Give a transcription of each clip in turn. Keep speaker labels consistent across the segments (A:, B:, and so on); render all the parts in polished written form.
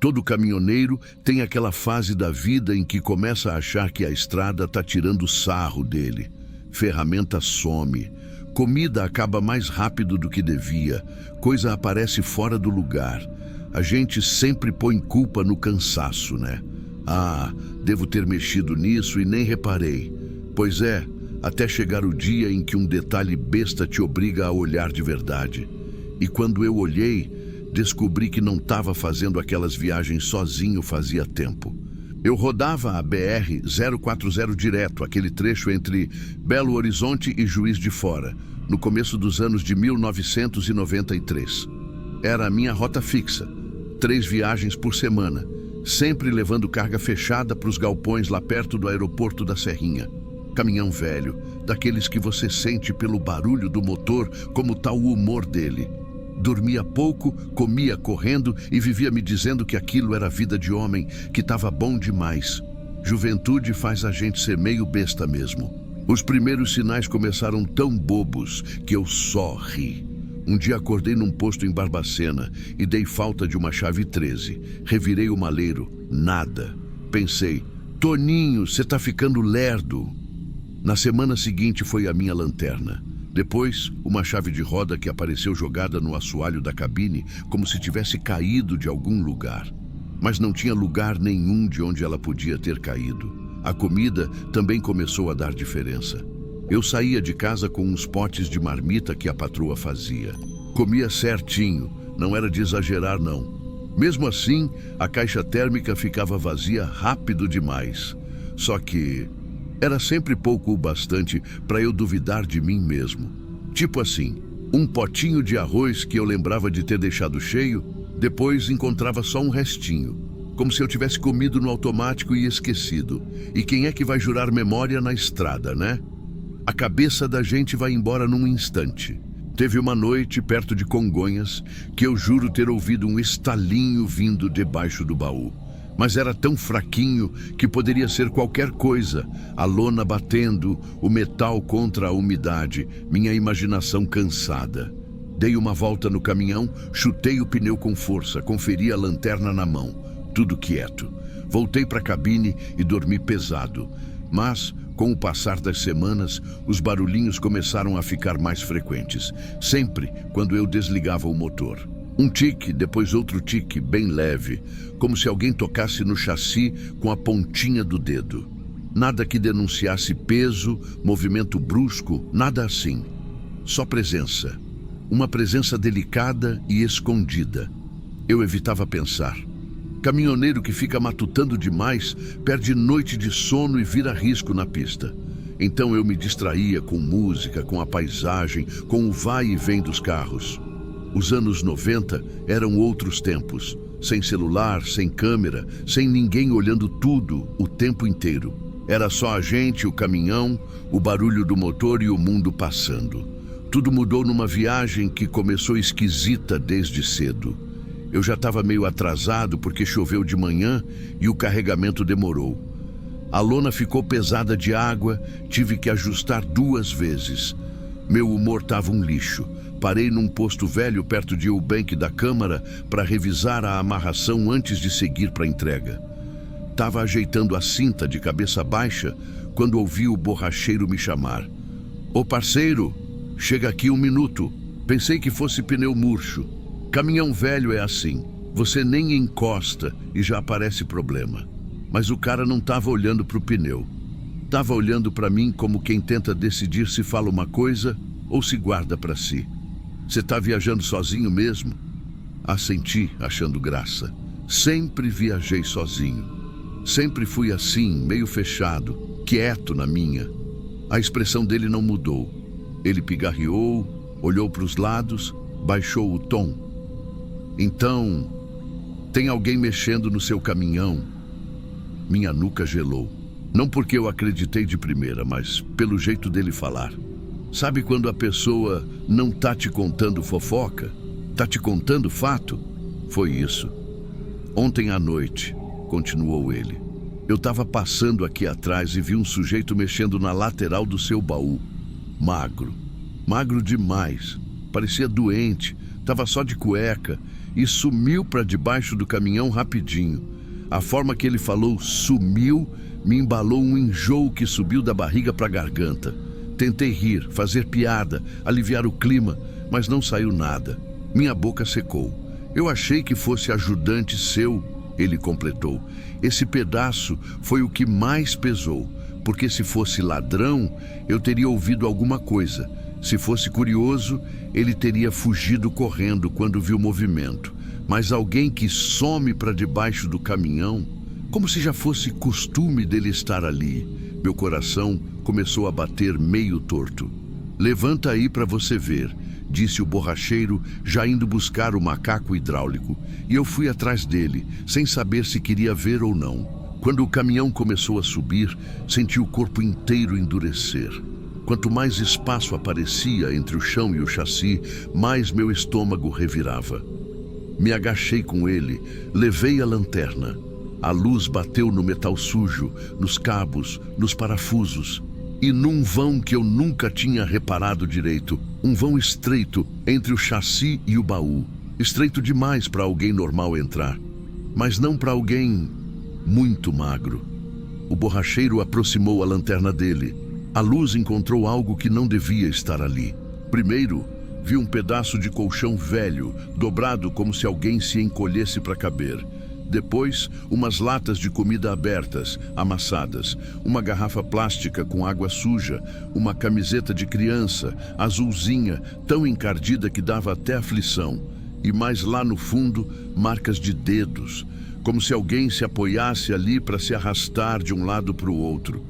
A: Todo caminhoneiro tem aquela fase da vida em que começa a achar que a estrada está tirando sarro dele. Ferramenta some, comida acaba mais rápido do que devia, coisa aparece fora do lugar. A gente sempre põe culpa no cansaço, né? Ah, devo ter mexido nisso e nem reparei. Pois é, até chegar o dia em que um detalhe besta te obriga a olhar de verdade. E quando eu olhei, descobri que não estava fazendo aquelas viagens sozinho fazia tempo. Eu rodava a BR-040 direto, aquele trecho entre Belo Horizonte e Juiz de Fora, no começo dos anos de 1993. Era a minha rota fixa, 3 viagens por semana, sempre levando carga fechada para os galpões lá perto do aeroporto da Serrinha. Caminhão velho, daqueles que você sente pelo barulho do motor como tá o humor dele. Dormia pouco, comia correndo e vivia me dizendo que aquilo era vida de homem, que estava bom demais. Juventude faz a gente ser meio besta mesmo. Os primeiros sinais começaram tão bobos que eu só ri. Um dia acordei num posto em Barbacena e dei falta de uma chave 13. Revirei o maleiro. Nada. Pensei, Toninho, você tá ficando lerdo. Na semana seguinte foi a minha lanterna. Depois, uma chave de roda que apareceu jogada no assoalho da cabine, como se tivesse caído de algum lugar. Mas não tinha lugar nenhum de onde ela podia ter caído. A comida também começou a dar diferença. Eu saía de casa com uns potes de marmita que a patroa fazia. Comia certinho, não era de exagerar não. Mesmo assim, a caixa térmica ficava vazia rápido demais. Só que era sempre pouco o bastante para eu duvidar de mim mesmo. Tipo assim, um potinho de arroz que eu lembrava de ter deixado cheio, depois encontrava só um restinho, como se eu tivesse comido no automático e esquecido. E quem é que vai jurar memória na estrada, né? A cabeça da gente vai embora num instante. Teve uma noite perto de Congonhas que eu juro ter ouvido um estalinho vindo debaixo do baú. Mas era tão fraquinho que poderia ser qualquer coisa. A lona batendo, o metal contra a umidade, minha imaginação cansada. Dei uma volta no caminhão, chutei o pneu com força, conferi a lanterna na mão. Tudo quieto. Voltei para a cabine e dormi pesado. Mas, com o passar das semanas, os barulhinhos começaram a ficar mais frequentes. Sempre quando eu desligava o motor. Um tique, depois outro tique, bem leve, como se alguém tocasse no chassi com a pontinha do dedo. Nada que denunciasse peso, movimento brusco, nada assim. Só presença. Uma presença delicada e escondida. Eu evitava pensar. Caminhoneiro que fica matutando demais perde noite de sono e vira risco na pista. Então eu me distraía com música, com a paisagem, com o vai e vem dos carros. Os anos 90 eram outros tempos, sem celular, sem câmera, sem ninguém olhando tudo o tempo inteiro. Era só a gente, o caminhão, o barulho do motor e o mundo passando. Tudo mudou numa viagem que começou esquisita desde cedo. Eu já estava meio atrasado porque choveu de manhã e o carregamento demorou. A lona ficou pesada de água, tive que ajustar 2 vezes. Meu humor estava um lixo. Parei num posto velho perto de Eubank da Câmara para revisar a amarração antes de seguir para a entrega. Estava ajeitando a cinta de cabeça baixa quando ouvi o borracheiro me chamar. Ô parceiro, chega aqui 1 minuto. Pensei que fosse pneu murcho. Caminhão velho é assim. Você nem encosta e já aparece problema. Mas o cara não estava olhando para o pneu. Estava olhando para mim como quem tenta decidir se fala uma coisa ou se guarda para si. Você tá viajando sozinho mesmo? Assenti, achando graça. Sempre viajei sozinho. Sempre fui assim, meio fechado, quieto na minha. A expressão dele não mudou. Ele pigarreou, olhou para os lados, baixou o tom. Então, tem alguém mexendo no seu caminhão? Minha nuca gelou. Não porque eu acreditei de primeira, mas pelo jeito dele falar. Sabe quando a pessoa não tá te contando fofoca? Tá te contando fato? Foi isso. Ontem à noite, continuou ele, eu estava passando aqui atrás e vi um sujeito mexendo na lateral do seu baú. Magro. Magro demais. Parecia doente. Estava só de cueca. e sumiu para debaixo do caminhão rapidinho. A forma que ele falou "sumiu" me embalou um enjoo que subiu da barriga para a garganta. Tentei rir, fazer piada, aliviar o clima, mas não saiu nada. Minha boca secou. "Eu achei que fosse ajudante seu", ele completou. "Esse pedaço foi o que mais pesou, porque se fosse ladrão, eu teria ouvido alguma coisa. Se fosse curioso, ele teria fugido correndo quando viu o movimento. Mas alguém que some para debaixo do caminhão, como se já fosse costume dele estar ali." Meu coração começou a bater meio torto. "Levanta aí para você ver", disse o borracheiro, já indo buscar o macaco hidráulico. E eu fui atrás dele, sem saber se queria ver ou não. Quando o caminhão começou a subir, senti o corpo inteiro endurecer. Quanto mais espaço aparecia entre o chão e o chassi, mais meu estômago revirava. Me agachei com ele, levei a lanterna. A luz bateu no metal sujo, nos cabos, nos parafusos. E num vão que eu nunca tinha reparado direito, um vão estreito entre o chassi e o baú. Estreito demais para alguém normal entrar, mas não para alguém muito magro. O borracheiro aproximou a lanterna dele. A luz encontrou algo que não devia estar ali. Primeiro, vi um pedaço de colchão velho, dobrado como se alguém se encolhesse para caber. Depois, umas latas de comida abertas, amassadas, uma garrafa plástica com água suja, uma camiseta de criança, azulzinha, tão encardida que dava até aflição. E mais lá no fundo, marcas de dedos, como se alguém se apoiasse ali para se arrastar de um lado para o outro.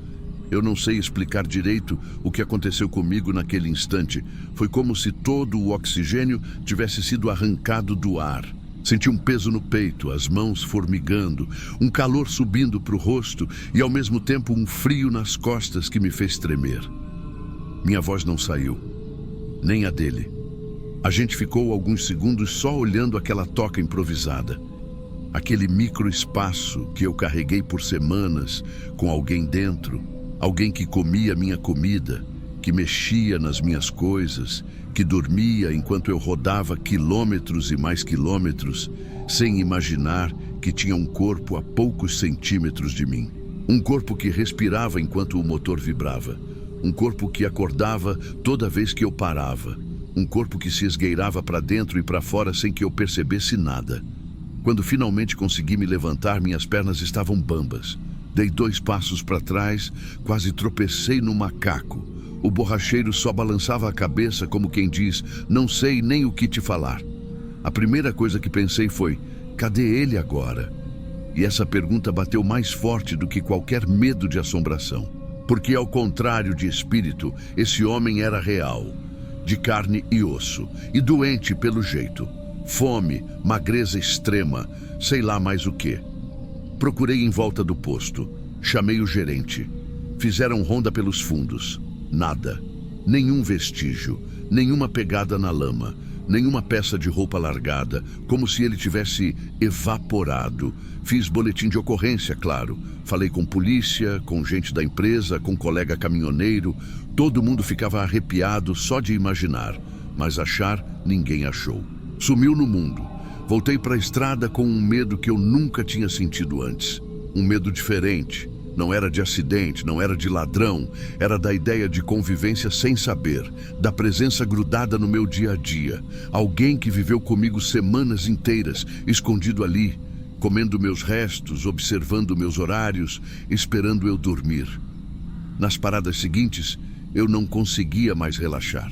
A: Eu não sei explicar direito o que aconteceu comigo naquele instante. Foi como se todo o oxigênio tivesse sido arrancado do ar. Senti um peso no peito, as mãos formigando, um calor subindo para o rosto e ao mesmo tempo um frio nas costas que me fez tremer. Minha voz não saiu, nem a dele. A gente ficou alguns segundos só olhando aquela toca improvisada. Aquele microespaço que eu carreguei por semanas com alguém dentro, alguém que comia minha comida, que mexia nas minhas coisas, que dormia enquanto eu rodava quilômetros e mais quilômetros, sem imaginar que tinha um corpo a poucos centímetros de mim. Um corpo que respirava enquanto o motor vibrava. Um corpo que acordava toda vez que eu parava. Um corpo que se esgueirava para dentro e para fora sem que eu percebesse nada. Quando finalmente consegui me levantar, minhas pernas estavam bambas. Dei 2 passos para trás, quase tropecei no macaco. O borracheiro só balançava a cabeça como quem diz, não sei nem o que te falar. A primeira coisa que pensei foi, cadê ele agora? E essa pergunta bateu mais forte do que qualquer medo de assombração. Porque ao contrário de espírito, esse homem era real, de carne e osso, e doente pelo jeito. Fome, magreza extrema, sei lá mais o quê. Procurei em volta do posto, chamei o gerente. Fizeram ronda pelos fundos. Nada, nenhum vestígio, nenhuma pegada na lama, nenhuma peça de roupa largada, como se ele tivesse evaporado. Fiz boletim de ocorrência, claro. Falei com polícia, com gente da empresa, com colega caminhoneiro. Todo mundo ficava arrepiado só de imaginar, mas achar ninguém achou. Sumiu no mundo. Voltei para a estrada com um medo que eu nunca tinha sentido antes. Um medo diferente. Não era de acidente, não era de ladrão, era da ideia de convivência sem saber, da presença grudada no meu dia a dia. Alguém que viveu comigo semanas inteiras, escondido ali, comendo meus restos, observando meus horários, esperando eu dormir. Nas paradas seguintes, eu não conseguia mais relaxar.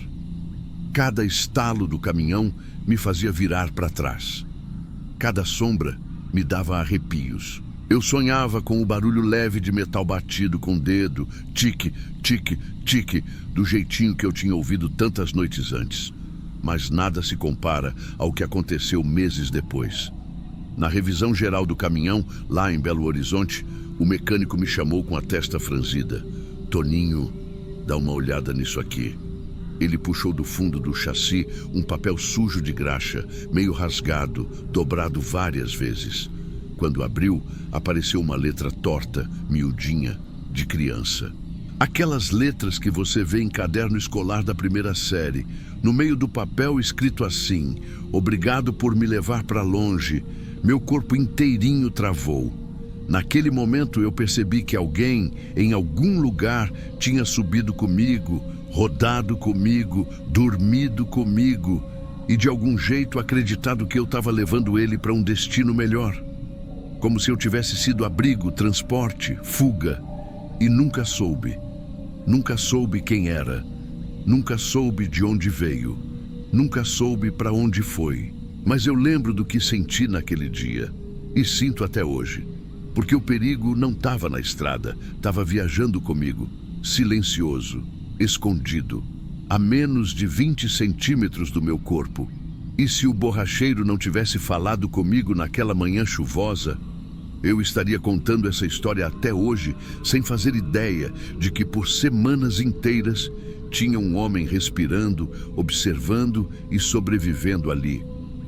A: Cada estalo do caminhão me fazia virar para trás. Cada sombra me dava arrepios. Eu sonhava com o barulho leve de metal batido com o dedo, tique, tique, tique, do jeitinho que eu tinha ouvido tantas noites antes. Mas nada se compara ao que aconteceu meses depois. Na revisão geral do caminhão, lá em Belo Horizonte, o mecânico me chamou com a testa franzida. Toninho, dá uma olhada nisso aqui. Ele puxou do fundo do chassi um papel sujo de graxa, meio rasgado, dobrado várias vezes. Quando abriu, apareceu uma letra torta, miudinha, de criança. Aquelas letras que você vê em caderno escolar da primeira série, no meio do papel escrito assim: "Obrigado por me levar para longe." Meu corpo inteirinho travou. Naquele momento eu percebi que alguém, em algum lugar, tinha subido comigo, rodado comigo, dormido comigo e de algum jeito acreditado que eu estava levando ele para um destino melhor. Como se eu tivesse sido abrigo, transporte, fuga. E nunca soube. Nunca soube quem era. Nunca soube de onde veio. Nunca soube para onde foi. Mas eu lembro do que senti naquele dia. E sinto até hoje. Porque o perigo não estava na estrada. Estava viajando comigo. Silencioso. Escondido. A menos de 20 centímetros do meu corpo. E se o borracheiro não tivesse falado comigo naquela manhã chuvosa, eu estaria contando essa história até hoje, sem fazer ideia de que por semanas inteiras tinha um homem respirando, observando e sobrevivendo ali,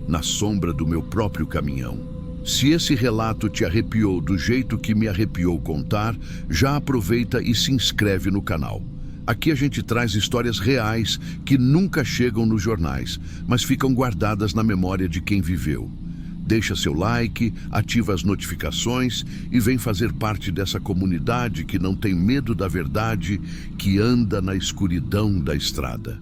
A: na sombra do meu próprio caminhão. Se esse relato te arrepiou do jeito que me arrepiou contar, já aproveita e se inscreve no canal. Aqui a gente traz histórias reais que nunca chegam nos jornais, mas ficam guardadas na memória de quem viveu. Deixa seu like, ativa as notificações e vem fazer parte dessa comunidade que não tem medo da verdade, que anda na escuridão da estrada.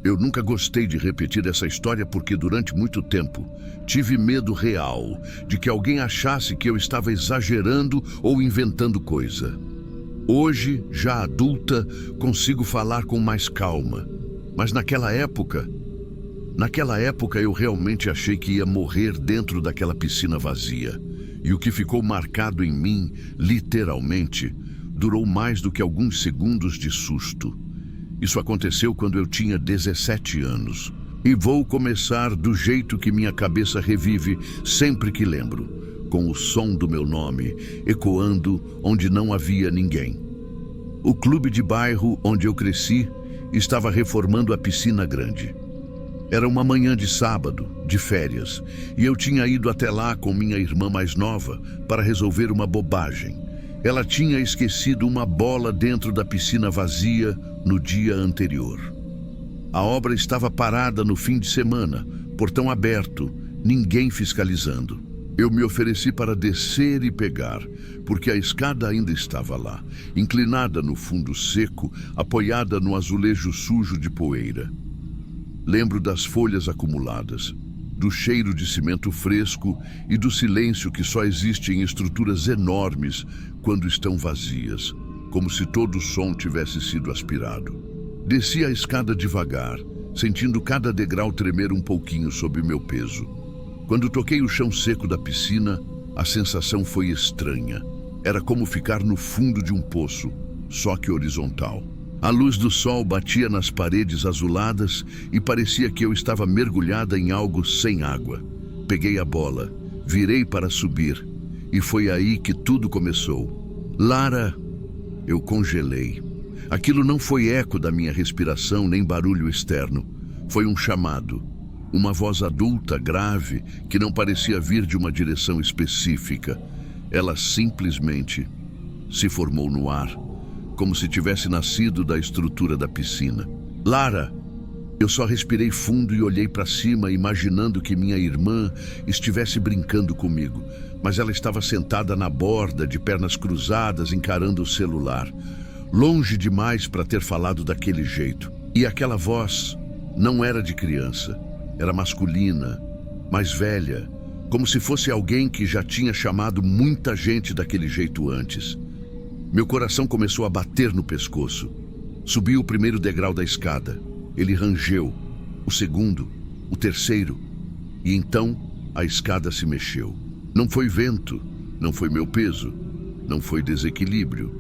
A: Eu nunca gostei de repetir essa história porque durante muito tempo tive medo real de que alguém achasse que eu estava exagerando ou inventando coisa. Hoje, já adulta, consigo falar com mais calma. Mas naquela época eu realmente achei que ia morrer dentro daquela piscina vazia. E o que ficou marcado em mim, literalmente, durou mais do que alguns segundos de susto. Isso aconteceu quando eu tinha 17 anos. E vou começar do jeito que minha cabeça revive sempre que lembro, com o som do meu nome ecoando onde não havia ninguém. O clube de bairro onde eu cresci estava reformando a piscina grande. Era uma manhã de sábado, de férias, e eu tinha ido até lá com minha irmã mais nova para resolver uma bobagem. Ela tinha esquecido uma bola dentro da piscina vazia no dia anterior. A obra estava parada no fim de semana, portão aberto, ninguém fiscalizando. Eu me ofereci para descer e pegar, porque a escada ainda estava lá, inclinada no fundo seco, apoiada no azulejo sujo de poeira. Lembro das folhas acumuladas, do cheiro de cimento fresco e do silêncio que só existe em estruturas enormes quando estão vazias, como se todo o som tivesse sido aspirado. Desci a escada devagar, sentindo cada degrau tremer um pouquinho sob meu peso. Quando toquei o chão seco da piscina, a sensação foi estranha. Era como ficar no fundo de um poço, só que horizontal. A luz do sol batia nas paredes azuladas e parecia que eu estava mergulhada em algo sem água. Peguei a bola, virei para subir, e foi aí que tudo começou. Lara, eu congelei. Aquilo não foi eco da minha respiração nem barulho externo. Foi um chamado. Uma voz adulta, grave, que não parecia vir de uma direção específica. Ela simplesmente se formou no ar, como se tivesse nascido da estrutura da piscina. Lara! Eu só respirei fundo e olhei para cima, imaginando que minha irmã estivesse brincando comigo. Mas ela estava sentada na borda, de pernas cruzadas, encarando o celular. Longe demais para ter falado daquele jeito. E aquela voz não era de criança. Era masculina, mais velha, como se fosse alguém que já tinha chamado muita gente daquele jeito antes. Meu coração começou a bater no pescoço. Subi o primeiro degrau da escada. Ele rangeu. O segundo, o terceiro. E então a escada se mexeu. Não foi vento, não foi meu peso, não foi desequilíbrio.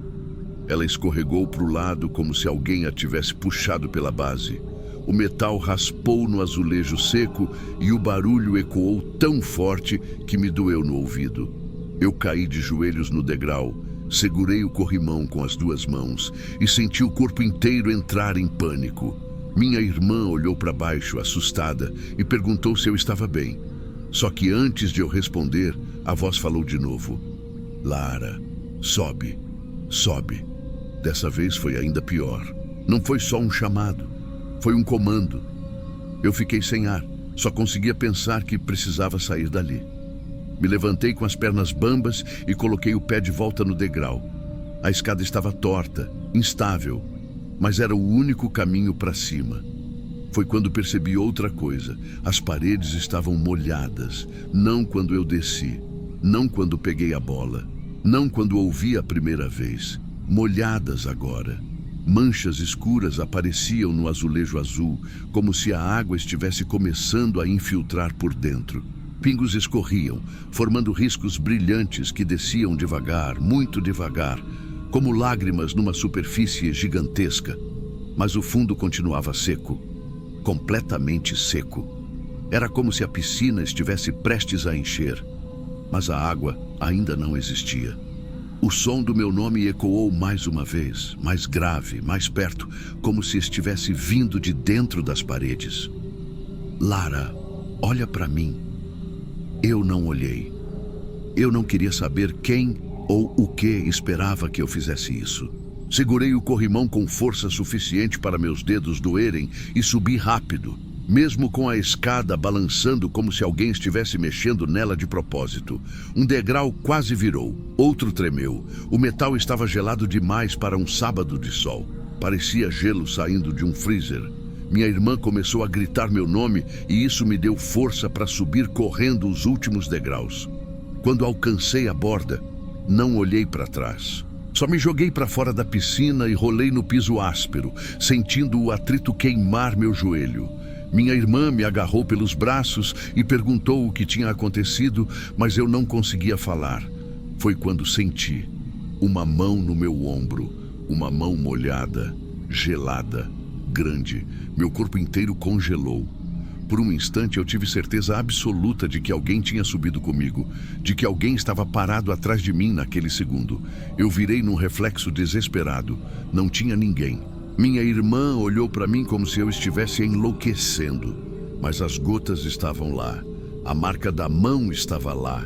A: Ela escorregou para o lado como se alguém a tivesse puxado pela base. O metal raspou no azulejo seco e o barulho ecoou tão forte que me doeu no ouvido. Eu caí de joelhos no degrau, segurei o corrimão com as duas mãos e senti o corpo inteiro entrar em pânico. Minha irmã olhou para baixo, assustada, e perguntou se eu estava bem. Só que antes de eu responder, a voz falou de novo. Lara, sobe, sobe. Dessa vez foi ainda pior. Não foi só um chamado, foi um comando. Eu fiquei sem ar, só conseguia pensar que precisava sair dali. Me levantei com as pernas bambas e coloquei o pé de volta no degrau. A escada estava torta, instável, mas era o único caminho para cima. Foi quando percebi outra coisa. As paredes estavam molhadas, não quando eu desci, não quando peguei a bola, não quando ouvi a primeira vez. Molhadas agora. Manchas escuras apareciam no azulejo azul, como se a água estivesse começando a infiltrar por dentro. Pingos escorriam, formando riscos brilhantes que desciam devagar, muito devagar, como lágrimas numa superfície gigantesca. Mas o fundo continuava seco, completamente seco. Era como se a piscina estivesse prestes a encher, mas a água ainda não existia. O som do meu nome ecoou mais uma vez, mais grave, mais perto, como se estivesse vindo de dentro das paredes. Lara, olha para mim. Eu não olhei. Eu não queria saber quem ou o que esperava que eu fizesse isso. Segurei o corrimão com força suficiente para meus dedos doerem e subi rápido, mesmo com a escada balançando como se alguém estivesse mexendo nela de propósito. Um degrau quase virou, outro tremeu. O metal estava gelado demais para um sábado de sol. Parecia gelo saindo de um freezer. Minha irmã começou a gritar meu nome e isso me deu força para subir correndo os últimos degraus. Quando alcancei a borda, não olhei para trás. Só me joguei para fora da piscina e rolei no piso áspero, sentindo o atrito queimar meu joelho. Minha irmã me agarrou pelos braços e perguntou o que tinha acontecido, mas eu não conseguia falar. Foi quando senti uma mão no meu ombro, uma mão molhada, gelada, grande. Meu corpo inteiro congelou. Por um instante eu tive certeza absoluta de que alguém tinha subido comigo, de que alguém estava parado atrás de mim naquele segundo. Eu virei num reflexo desesperado. Não tinha ninguém. Minha irmã olhou para mim como se eu estivesse enlouquecendo. Mas as gotas estavam lá. A marca da mão estava lá.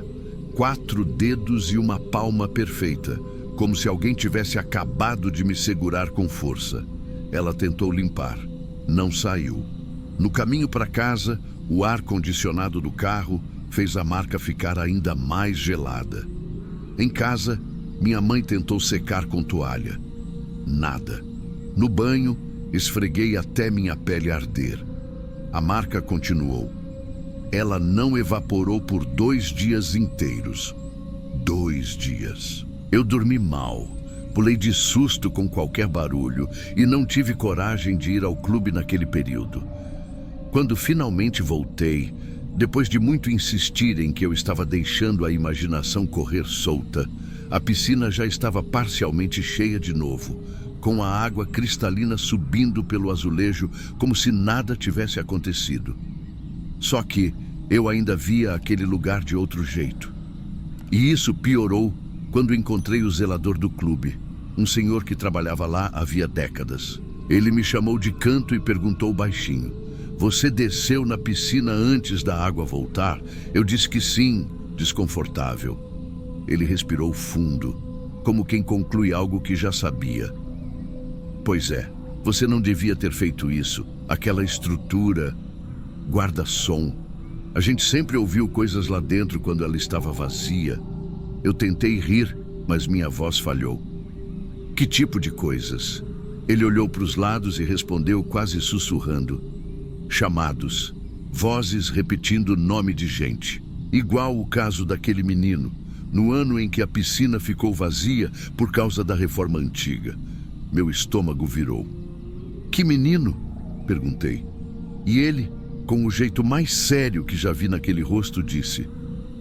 A: 4 dedos e uma palma perfeita, como se alguém tivesse acabado de me segurar com força. Ela tentou limpar. Não saiu. No caminho para casa, o ar-condicionado do carro fez a marca ficar ainda mais gelada. Em casa, minha mãe tentou secar com toalha. Nada. No banho, esfreguei até minha pele arder. A marca continuou. Ela não evaporou por 2 dias inteiros. 2 dias. Eu dormi mal. Pulei de susto com qualquer barulho e não tive coragem de ir ao clube naquele período. Quando finalmente voltei, depois de muito insistir em que eu estava deixando a imaginação correr solta, a piscina já estava parcialmente cheia de novo, com a água cristalina subindo pelo azulejo como se nada tivesse acontecido. Só que eu ainda via aquele lugar de outro jeito. E isso piorou quando encontrei o zelador do clube, um senhor que trabalhava lá havia décadas. Ele me chamou de canto e perguntou baixinho: "Você desceu na piscina antes da água voltar?" Eu disse que sim, desconfortável. Ele respirou fundo, como quem conclui algo que já sabia. "Pois é, você não devia ter feito isso. Aquela estrutura, guarda-som. A gente sempre ouviu coisas lá dentro quando ela estava vazia." Eu tentei rir, mas minha voz falhou. "Que tipo de coisas?" Ele olhou para os lados e respondeu quase sussurrando: "Chamados, vozes repetindo nome de gente. Igual o caso daquele menino, no ano em que a piscina ficou vazia por causa da reforma antiga." Meu estômago virou. "Que menino?" perguntei. E ele, com o jeito mais sério que já vi naquele rosto, disse: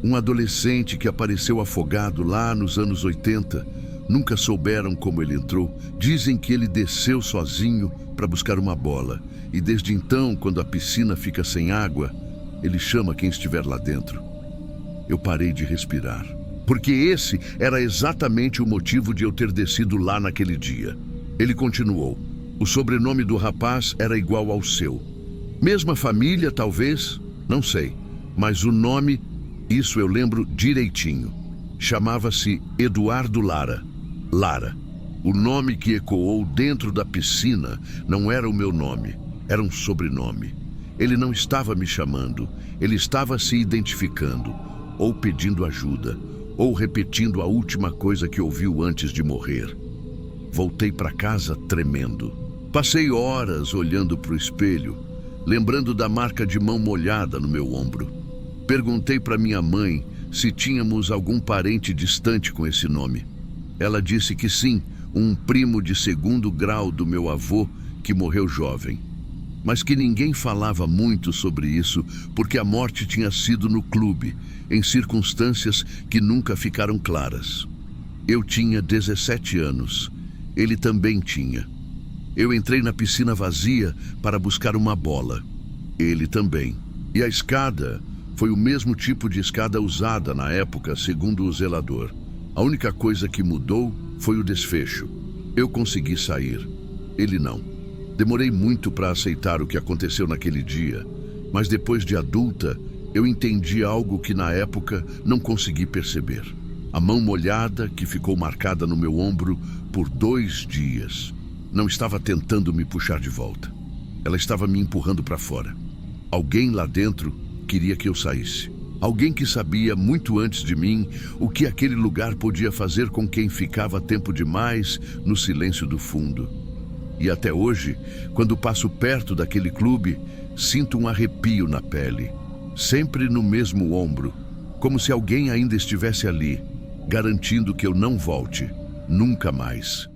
A: "Um adolescente que apareceu afogado lá nos anos 80. Nunca souberam como ele entrou. Dizem que ele desceu sozinho para buscar uma bola. E desde então, quando a piscina fica sem água, ele chama quem estiver lá dentro." Eu parei de respirar, porque esse era exatamente o motivo de eu ter descido lá naquele dia. Ele continuou: O sobrenome do rapaz era igual ao seu. Mesma família, talvez, não sei. Mas o nome, isso eu lembro direitinho. Chamava-se Eduardo Lara. Lara. O nome que ecoou dentro da piscina não era o meu nome, era um sobrenome. Ele não estava me chamando, ele estava se identificando, ou pedindo ajuda, ou repetindo a última coisa que ouviu antes de morrer. Voltei para casa tremendo. Passei horas olhando para o espelho, lembrando da marca de mão molhada no meu ombro. Perguntei para minha mãe se tínhamos algum parente distante com esse nome. Ela disse que sim, um primo de segundo grau do meu avô que morreu jovem. Mas que ninguém falava muito sobre isso porque a morte tinha sido no clube, em circunstâncias que nunca ficaram claras. Eu tinha 17 anos, ele também tinha. Eu entrei na piscina vazia para buscar uma bola. Ele também. E a escada foi o mesmo tipo de escada usada na época, segundo o zelador. A única coisa que mudou foi o desfecho. Eu consegui sair. Ele não. Demorei muito para aceitar o que aconteceu naquele dia, mas depois de adulta, eu entendi algo que na época não consegui perceber. A mão molhada que ficou marcada no meu ombro por 2 dias. Não estava tentando me puxar de volta. Ela estava me empurrando para fora. Alguém lá dentro queria que eu saísse. Alguém que sabia muito antes de mim o que aquele lugar podia fazer com quem ficava tempo demais no silêncio do fundo. E até hoje, quando passo perto daquele clube, sinto um arrepio na pele, sempre no mesmo ombro, como se alguém ainda estivesse ali, garantindo que eu não volte, nunca mais.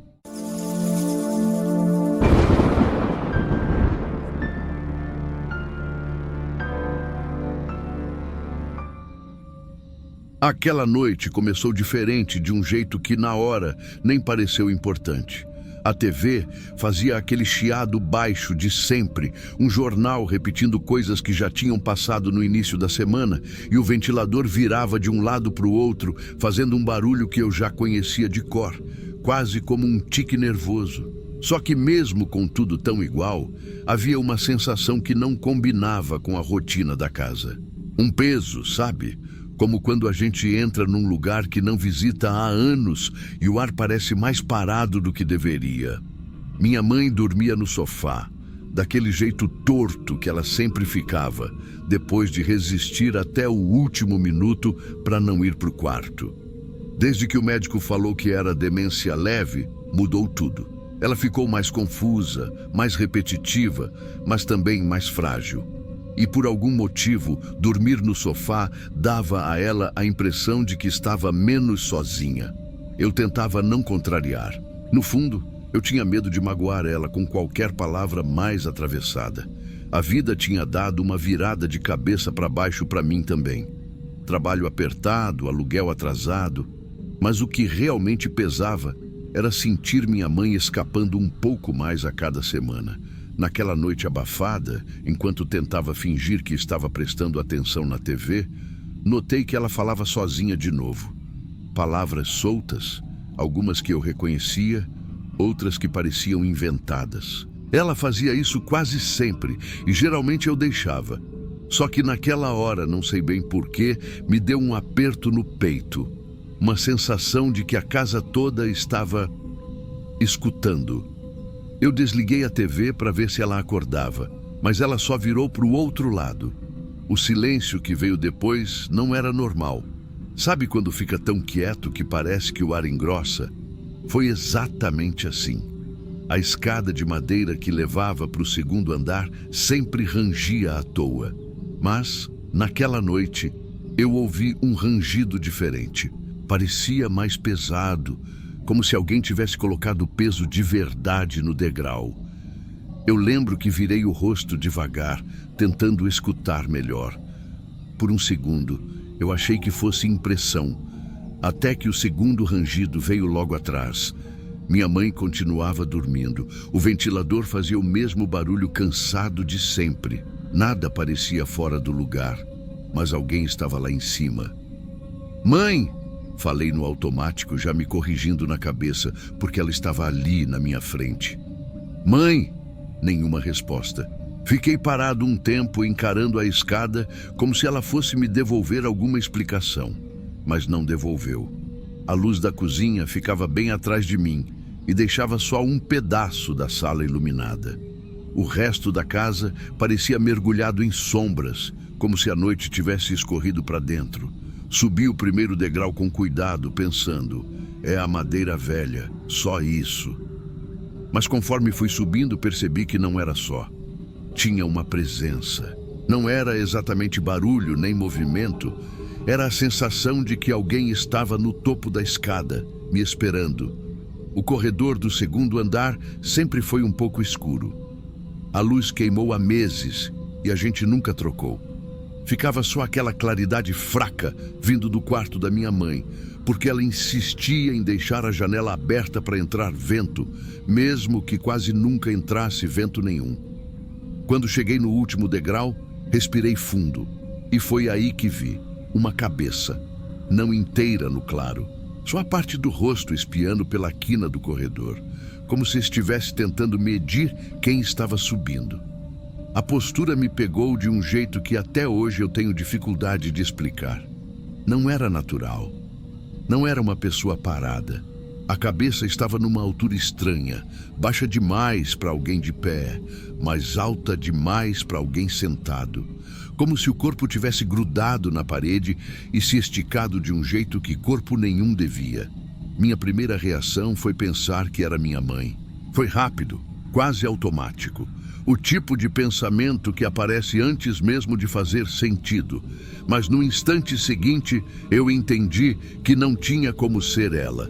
A: Aquela noite começou diferente de um jeito que na hora nem pareceu importante. A TV fazia aquele chiado baixo de sempre, um jornal repetindo coisas que já tinham passado no início da semana, e o ventilador virava de um lado para o outro, fazendo um barulho que eu já conhecia de cor, quase como um tique nervoso. Só que mesmo com tudo tão igual, havia uma sensação que não combinava com a rotina da casa. Um peso, sabe? Como quando a gente entra num lugar que não visita há anos e o ar parece mais parado do que deveria. Minha mãe dormia no sofá, daquele jeito torto que ela sempre ficava, depois de resistir até o último minuto para não ir para o quarto. Desde que o médico falou que era demência leve, mudou tudo. Ela ficou mais confusa, mais repetitiva, mas também mais frágil. E por algum motivo, dormir no sofá dava a ela a impressão de que estava menos sozinha. Eu tentava não contrariar. No fundo, eu tinha medo de magoar ela com qualquer palavra mais atravessada. A vida tinha dado uma virada de cabeça para baixo para mim também. Trabalho apertado, aluguel atrasado. Mas o que realmente pesava era sentir minha mãe escapando um pouco mais a cada semana. Naquela noite abafada, enquanto tentava fingir que estava prestando atenção na TV, notei que ela falava sozinha de novo. Palavras soltas, algumas que eu reconhecia, outras que pareciam inventadas. Ela fazia isso quase sempre e geralmente eu deixava. Só que naquela hora, não sei bem porquê, me deu um aperto no peito. Uma sensação de que a casa toda estava escutando. Eu desliguei a TV para ver se ela acordava, mas ela só virou para o outro lado. O silêncio que veio depois não era normal. Sabe quando fica tão quieto que parece que o ar engrossa? Foi exatamente assim. A escada de madeira que levava para o segundo andar sempre rangia à toa. Mas, naquela noite, eu ouvi um rangido diferente. Parecia mais pesado, como se alguém tivesse colocado peso de verdade no degrau. Eu lembro que virei o rosto devagar, tentando escutar melhor. Por um segundo, eu achei que fosse impressão, até que o segundo rangido veio logo atrás. Minha mãe continuava dormindo. O ventilador fazia o mesmo barulho cansado de sempre. Nada parecia fora do lugar, mas alguém estava lá em cima. "Mãe!" Falei no automático, já me corrigindo na cabeça, porque ela estava ali na minha frente. Mãe! Nenhuma resposta. Fiquei parado um tempo encarando a escada como se ela fosse me devolver alguma explicação, mas não devolveu. A luz da cozinha ficava bem atrás de mim e deixava só um pedaço da sala iluminada. O resto da casa parecia mergulhado em sombras, como se a noite tivesse escorrido para dentro. Subi o primeiro degrau com cuidado, pensando, é a madeira velha, só isso. Mas conforme fui subindo, percebi que não era só. Tinha uma presença. Não era exatamente barulho nem movimento, era a sensação de que alguém estava no topo da escada, me esperando. O corredor do segundo andar sempre foi um pouco escuro. A luz queimou há meses e a gente nunca trocou. Ficava só aquela claridade fraca vindo do quarto da minha mãe, porque ela insistia em deixar a janela aberta para entrar vento, mesmo que quase nunca entrasse vento nenhum. Quando cheguei no último degrau, respirei fundo e foi aí que vi uma cabeça, não inteira no claro, só a parte do rosto espiando pela quina do corredor, como se estivesse tentando medir quem estava subindo. A postura me pegou de um jeito que até hoje eu tenho dificuldade de explicar. Não era natural. Não era uma pessoa parada. A cabeça estava numa altura estranha, baixa demais para alguém de pé, mas alta demais para alguém sentado. Como se o corpo tivesse grudado na parede e se esticado de um jeito que corpo nenhum devia. Minha primeira reação foi pensar que era minha mãe. Foi rápido, quase automático. O tipo de pensamento que aparece antes mesmo de fazer sentido. Mas no instante seguinte, eu entendi que não tinha como ser ela.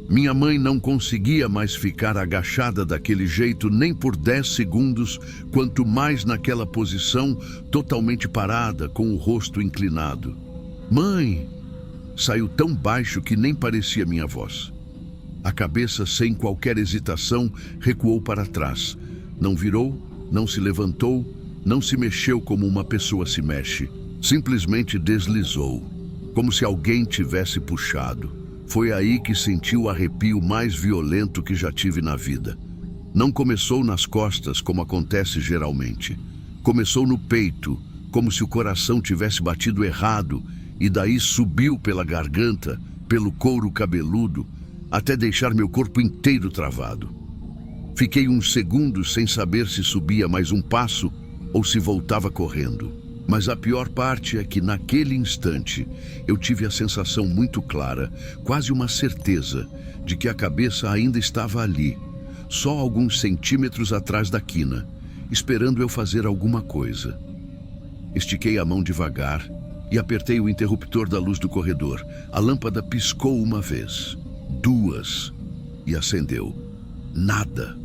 A: Minha mãe não conseguia mais ficar agachada daquele jeito nem por 10 segundos, quanto mais naquela posição, totalmente parada, com o rosto inclinado. Mãe! Saiu tão baixo que nem parecia minha voz. A cabeça, sem qualquer hesitação, recuou para trás. Não virou, não se levantou, não se mexeu como uma pessoa se mexe. Simplesmente deslizou, como se alguém tivesse puxado. Foi aí que senti o arrepio mais violento que já tive na vida. Não começou nas costas, como acontece geralmente. Começou no peito, como se o coração tivesse batido errado, e daí subiu pela garganta, pelo couro cabeludo, até deixar meu corpo inteiro travado. Fiquei uns segundos sem saber se subia mais um passo ou se voltava correndo. Mas a pior parte é que naquele instante eu tive a sensação muito clara, quase uma certeza, de que a cabeça ainda estava ali, só alguns centímetros atrás da quina, esperando eu fazer alguma coisa. Estiquei a mão devagar e apertei o interruptor da luz do corredor. A lâmpada piscou uma vez, duas, e acendeu. Nada.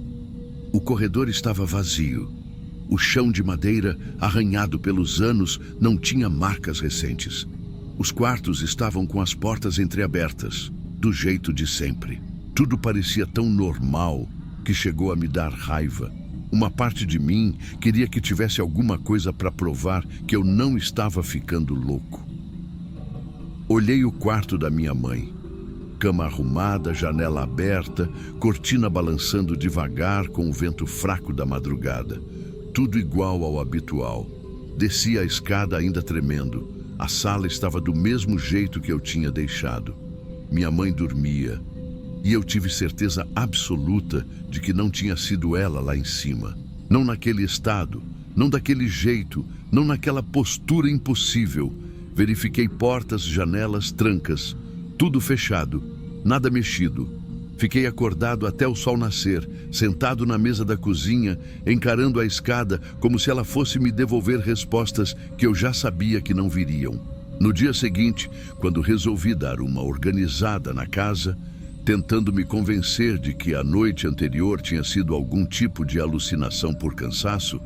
A: O corredor estava vazio. O chão de madeira, arranhado pelos anos, não tinha marcas recentes. Os quartos estavam com as portas entreabertas, do jeito de sempre. Tudo parecia tão normal que chegou a me dar raiva. Uma parte de mim queria que tivesse alguma coisa para provar que eu não estava ficando louco. Olhei o quarto da minha mãe. Cama arrumada, janela aberta, cortina balançando devagar com o vento fraco da madrugada. Tudo igual ao habitual. Desci a escada ainda tremendo. A sala estava do mesmo jeito que eu tinha deixado. Minha mãe dormia. E eu tive certeza absoluta de que não tinha sido ela lá em cima. Não naquele estado, não daquele jeito, não naquela postura impossível. Verifiquei portas, janelas, trancas. Tudo fechado, nada mexido. Fiquei acordado até o sol nascer, sentado na mesa da cozinha, encarando a escada como se ela fosse me devolver respostas que eu já sabia que não viriam. No dia seguinte, quando resolvi dar uma organizada na casa, tentando me convencer de que a noite anterior tinha sido algum tipo de alucinação por cansaço,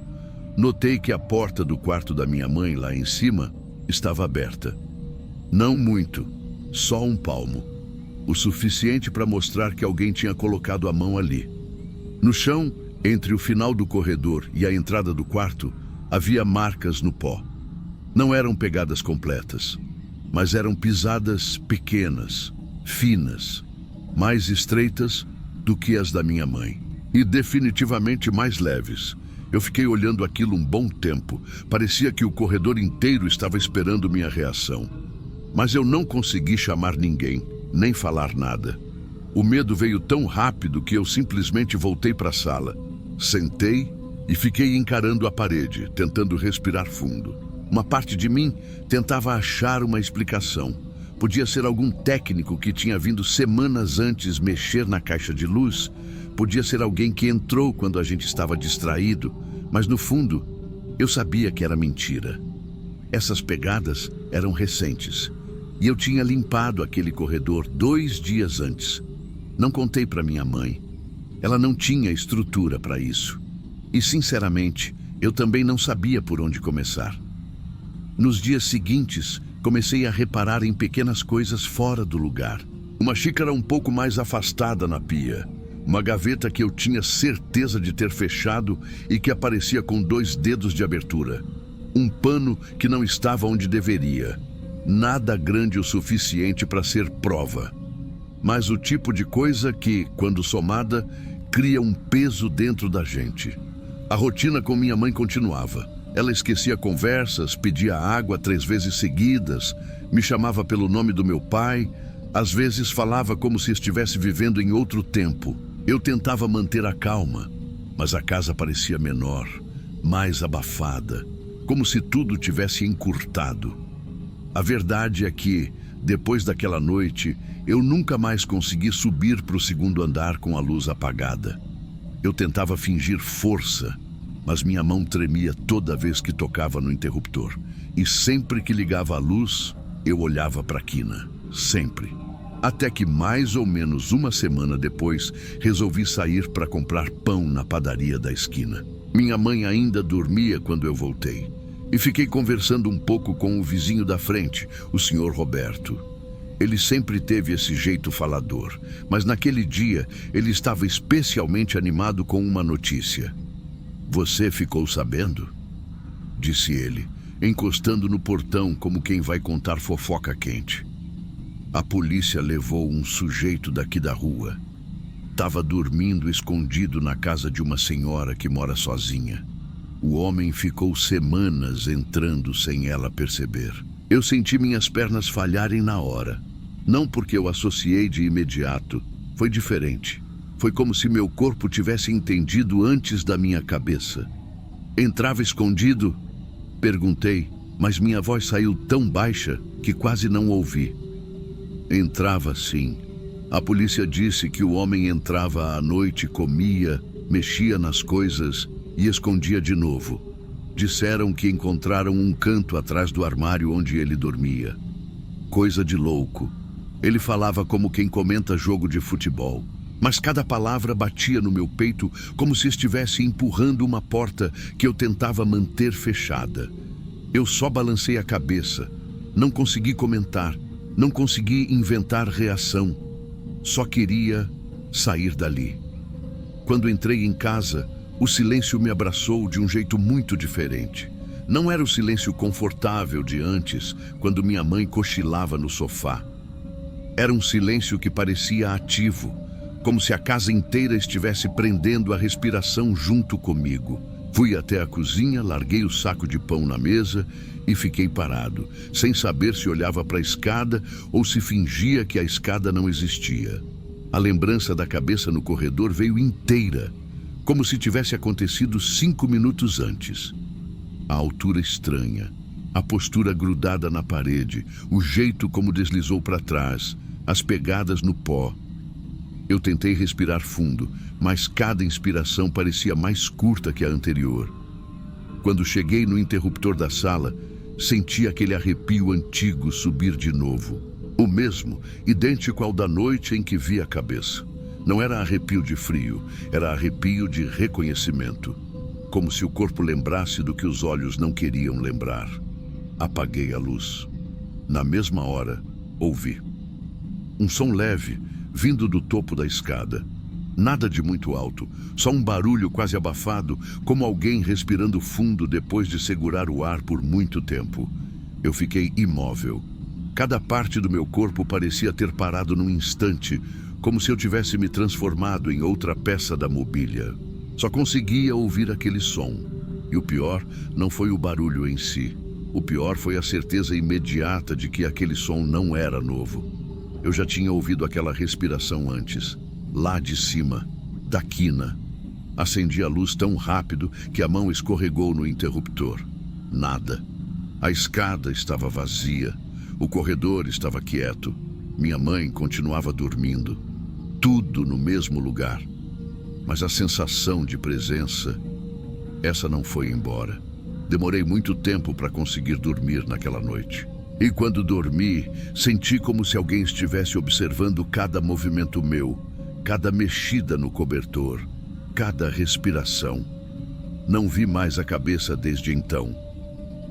A: notei que a porta do quarto da minha mãe lá em cima estava aberta. Não muito, só um palmo. O suficiente para mostrar que alguém tinha colocado a mão ali. No chão, entre o final do corredor e a entrada do quarto, havia marcas no pó. Não eram pegadas completas, mas eram pisadas pequenas, finas, mais estreitas do que as da minha mãe. e definitivamente mais leves. Eu fiquei olhando aquilo um bom tempo. Parecia que o corredor inteiro estava esperando minha reação. Mas eu não consegui chamar ninguém, nem falar nada. O medo veio tão rápido que eu simplesmente voltei para a sala. Sentei e fiquei encarando a parede, tentando respirar fundo. Uma parte de mim tentava achar uma explicação. Podia ser algum técnico que tinha vindo semanas antes mexer na caixa de luz. Podia ser alguém que entrou quando a gente estava distraído. Mas no fundo, eu sabia que era mentira. Essas pegadas eram recentes. E eu tinha limpado aquele corredor 2 dias antes. Não contei para minha mãe. Ela não tinha estrutura para isso. E, sinceramente, eu também não sabia por onde começar. Nos dias seguintes, comecei a reparar em pequenas coisas fora do lugar. Uma xícara um pouco mais afastada na pia. Uma gaveta que eu tinha certeza de ter fechado e que aparecia com 2 dedos de abertura. Um pano que não estava onde deveria. Nada grande o suficiente para ser prova. Mas o tipo de coisa que, quando somada, cria um peso dentro da gente. A rotina com minha mãe continuava. Ela esquecia conversas, pedia água 3 vezes seguidas, me chamava pelo nome do meu pai, às vezes falava como se estivesse vivendo em outro tempo. Eu tentava manter a calma, mas a casa parecia menor, mais abafada, como se tudo tivesse encurtado. A verdade é que, depois daquela noite, eu nunca mais consegui subir para o 2º andar com a luz apagada. Eu tentava fingir força, mas minha mão tremia toda vez que tocava no interruptor. E sempre que ligava a luz, eu olhava para a quina. Sempre. Até que mais ou menos uma semana depois, resolvi sair para comprar pão na padaria da esquina. Minha mãe ainda dormia quando eu voltei. E fiquei conversando um pouco com o vizinho da frente, o Sr. Roberto. Ele sempre teve esse jeito falador, mas naquele dia ele estava especialmente animado com uma notícia. "Você ficou sabendo?" disse ele, encostando no portão como quem vai contar fofoca quente. "A polícia levou um sujeito daqui da rua. Estava dormindo escondido na casa de uma senhora que mora sozinha. O homem ficou semanas entrando sem ela perceber. Eu senti minhas pernas falharem na hora. Não porque eu associei de imediato. Foi diferente. Foi como se meu corpo tivesse entendido antes da minha cabeça. Entrava escondido?" Perguntei, mas minha voz saiu tão baixa que quase não ouvi. "Entrava sim. A polícia disse que o homem entrava à noite, comia, mexia nas coisas e escondia de novo. Disseram que encontraram um canto atrás do armário onde ele dormia. Coisa de louco. Ele falava como quem comenta jogo de futebol. Mas cada palavra batia no meu peito como se estivesse empurrando uma porta que eu tentava manter fechada. Eu só balancei a cabeça. Não consegui comentar. Não consegui inventar reação. Só queria sair dali. Quando entrei em casa, o silêncio me abraçou de um jeito muito diferente. Não era o silêncio confortável de antes, quando minha mãe cochilava no sofá. Era um silêncio que parecia ativo, como se a casa inteira estivesse prendendo a respiração junto comigo. Fui até a cozinha, larguei o saco de pão na mesa e fiquei parado, sem saber se olhava para a escada ou se fingia que a escada não existia. A lembrança da cabeça no corredor veio inteira, como se tivesse acontecido 5 minutos antes. A altura estranha, a postura grudada na parede, o jeito como deslizou para trás, as pegadas no pó. Eu tentei respirar fundo, mas cada inspiração parecia mais curta que a anterior. Quando cheguei no interruptor da sala, senti aquele arrepio antigo subir de novo. O mesmo, idêntico ao da noite em que vi a cabeça. Não era arrepio de frio, era arrepio de reconhecimento. Como se o corpo lembrasse do que os olhos não queriam lembrar. Apaguei a luz. Na mesma hora, ouvi um som leve, vindo do topo da escada. Nada de muito alto, só um barulho quase abafado, como alguém respirando fundo depois de segurar o ar por muito tempo. Eu fiquei imóvel. Cada parte do meu corpo parecia ter parado num instante, como se eu tivesse me transformado em outra peça da mobília. Só conseguia ouvir aquele som. E o pior não foi o barulho em si. O pior foi a certeza imediata de que aquele som não era novo. Eu já tinha ouvido aquela respiração antes, lá de cima, da quina. Acendi a luz tão rápido que a mão escorregou no interruptor. Nada. A escada estava vazia. O corredor estava quieto. Minha mãe continuava dormindo. Tudo no mesmo lugar. Mas a sensação de presença, essa não foi embora. Demorei muito tempo para conseguir dormir naquela noite. E quando dormi, senti como se alguém estivesse observando cada movimento meu, cada mexida no cobertor, cada respiração. Não vi mais a cabeça desde então.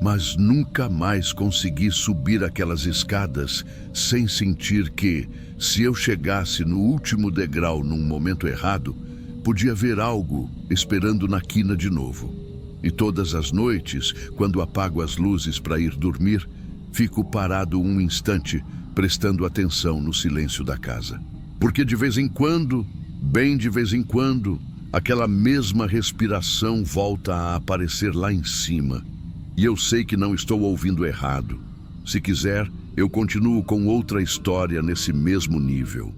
A: Mas nunca mais consegui subir aquelas escadas sem sentir que, se eu chegasse no último degrau num momento errado, podia ver algo esperando na quina de novo. E todas as noites, quando apago as luzes para ir dormir, fico parado um instante, prestando atenção no silêncio da casa. Porque de vez em quando, bem de vez em quando, aquela mesma respiração volta a aparecer lá em cima. E eu sei que não estou ouvindo errado. Se quiser, eu continuo com outra história nesse mesmo nível.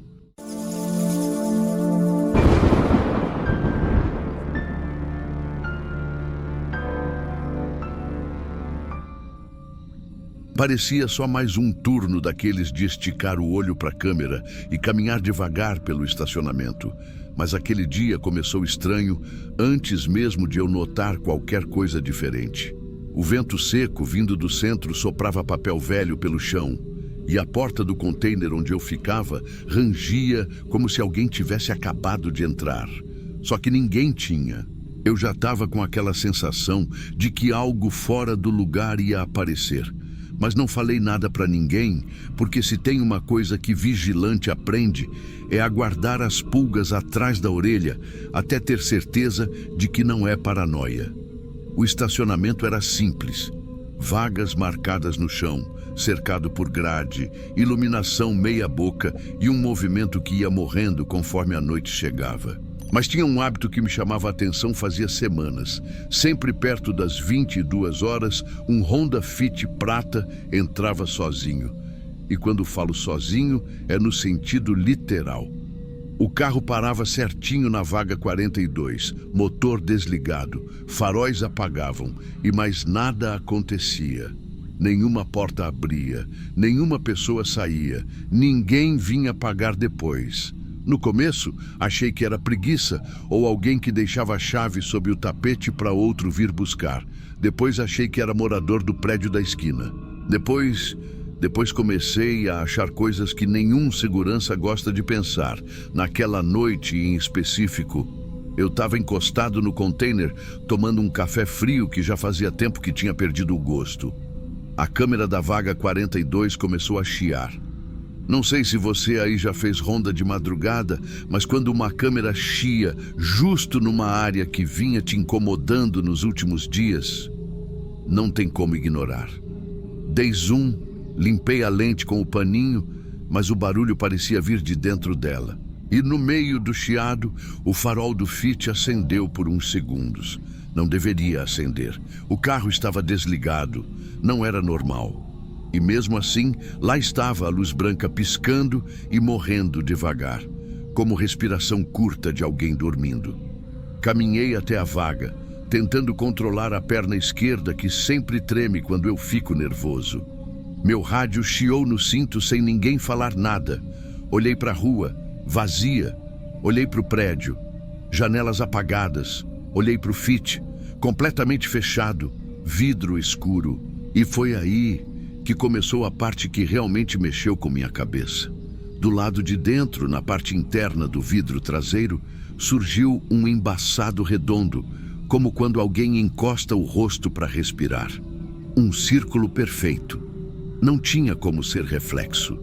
A: Parecia só mais um turno daqueles de esticar o olho para a câmera e caminhar devagar pelo estacionamento. Mas aquele dia começou estranho antes mesmo de eu notar qualquer coisa diferente. O vento seco vindo do centro soprava papel velho pelo chão e a porta do container onde eu ficava rangia como se alguém tivesse acabado de entrar. Só que ninguém tinha. Eu já estava com aquela sensação de que algo fora do lugar ia aparecer. Mas não falei nada para ninguém, porque se tem uma coisa que vigilante aprende, é aguardar as pulgas atrás da orelha até ter certeza de que não é paranoia. O estacionamento era simples, vagas marcadas no chão, cercado por grade, iluminação meia boca e um movimento que ia morrendo conforme a noite chegava. Mas tinha um hábito que me chamava a atenção fazia semanas. Sempre perto das 22 horas, um Honda Fit prata entrava sozinho. E quando falo sozinho, é no sentido literal. O carro parava certinho na vaga 42, motor desligado, faróis apagavam e mais nada acontecia. Nenhuma porta abria, nenhuma pessoa saía, ninguém vinha pagar depois. No começo, achei que era preguiça ou alguém que deixava a chave sob o tapete para outro vir buscar. Depois achei que era morador do prédio da esquina. Depois comecei a achar coisas que nenhum segurança gosta de pensar. Naquela noite em específico, eu estava encostado no container tomando um café frio que já fazia tempo que tinha perdido o gosto. A câmera da vaga 42 começou a chiar. Não sei se você aí já fez ronda de madrugada, mas quando uma câmera chia justo numa área que vinha te incomodando nos últimos dias, não tem como ignorar. Dei zoom, limpei a lente com o paninho, mas o barulho parecia vir de dentro dela. E no meio do chiado, o farol do Fit acendeu por uns segundos. Não deveria acender. O carro estava desligado. Não era normal. E mesmo assim, lá estava a luz branca piscando e morrendo devagar, como respiração curta de alguém dormindo. Caminhei até a vaga, tentando controlar a perna esquerda que sempre treme quando eu fico nervoso. Meu rádio chiou no cinto sem ninguém falar nada. Olhei para a rua, vazia. Olhei para o prédio, janelas apagadas. Olhei para o Fit, completamente fechado, vidro escuro. E foi aí que começou a parte que realmente mexeu com minha cabeça. Do lado de dentro, na parte interna do vidro traseiro, surgiu um embaçado redondo, como quando alguém encosta o rosto para respirar. Um círculo perfeito. Não tinha como ser reflexo.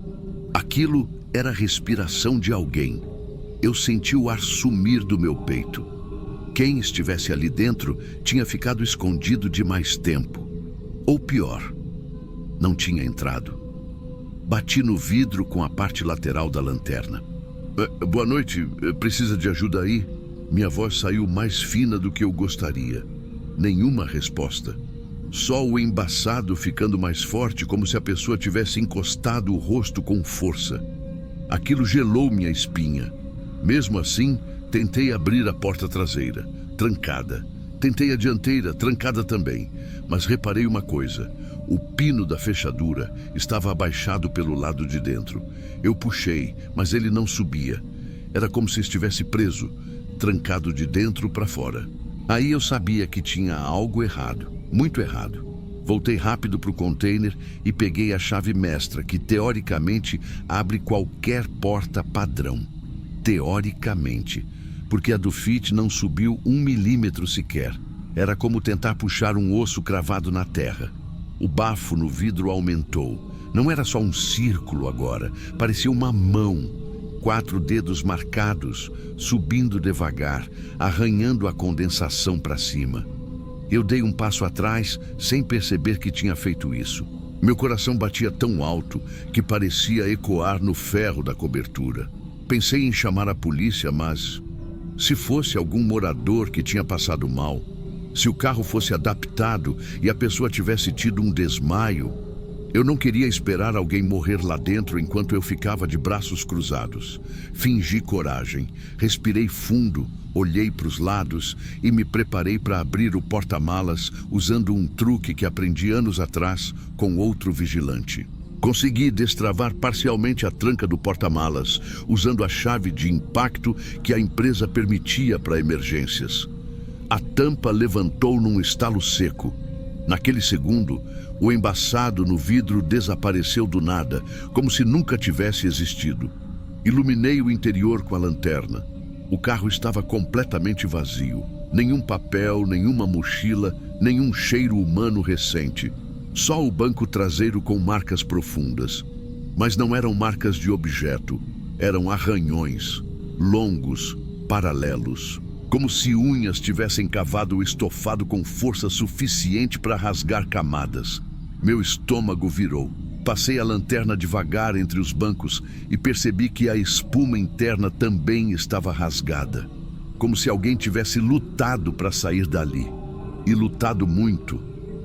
A: Aquilo era a respiração de alguém. Eu senti o ar sumir do meu peito. Quem estivesse ali dentro tinha ficado escondido de mais tempo. Ou pior, não tinha entrado. Bati no vidro com a parte lateral da lanterna. Boa noite, precisa de ajuda aí? Minha voz saiu mais fina do que eu gostaria. Nenhuma resposta. Só o embaçado ficando mais forte, como se a pessoa tivesse encostado o rosto com força. Aquilo gelou minha espinha. Mesmo assim, tentei abrir a porta traseira, trancada. Tentei a dianteira, trancada também. Mas reparei uma coisa. O pino da fechadura estava abaixado pelo lado de dentro. Eu puxei, mas ele não subia. Era como se estivesse preso, trancado de dentro para fora. Aí eu sabia que tinha algo errado, muito errado. Voltei rápido para o container e peguei a chave mestra, que teoricamente abre qualquer porta padrão. Teoricamente, porque a do Fit não subiu 1 milímetro sequer. Era como tentar puxar um osso cravado na terra. O bafo no vidro aumentou. Não era só um círculo agora, parecia uma mão. 4 dedos marcados, subindo devagar, arranhando a condensação para cima. Eu dei um passo atrás, sem perceber que tinha feito isso. Meu coração batia tão alto que parecia ecoar no ferro da cobertura. Pensei em chamar a polícia, mas se fosse algum morador que tinha passado mal, se o carro fosse adaptado e a pessoa tivesse tido um desmaio, eu não queria esperar alguém morrer lá dentro enquanto eu ficava de braços cruzados. Fingi coragem, respirei fundo, olhei para os lados e me preparei para abrir o porta-malas usando um truque que aprendi anos atrás com outro vigilante. Consegui destravar parcialmente a tranca do porta-malas, usando a chave de impacto que a empresa permitia para emergências. A tampa levantou num estalo seco. Naquele segundo, o embaçado no vidro desapareceu do nada, como se nunca tivesse existido. Iluminei o interior com a lanterna. O carro estava completamente vazio. Nenhum papel, nenhuma mochila, nenhum cheiro humano recente. Só o banco traseiro com marcas profundas. Mas não eram marcas de objeto. Eram arranhões, longos, paralelos. Como se unhas tivessem cavado o estofado com força suficiente para rasgar camadas. Meu estômago virou. Passei a lanterna devagar entre os bancos e percebi que a espuma interna também estava rasgada. Como se alguém tivesse lutado para sair dali. E lutado muito.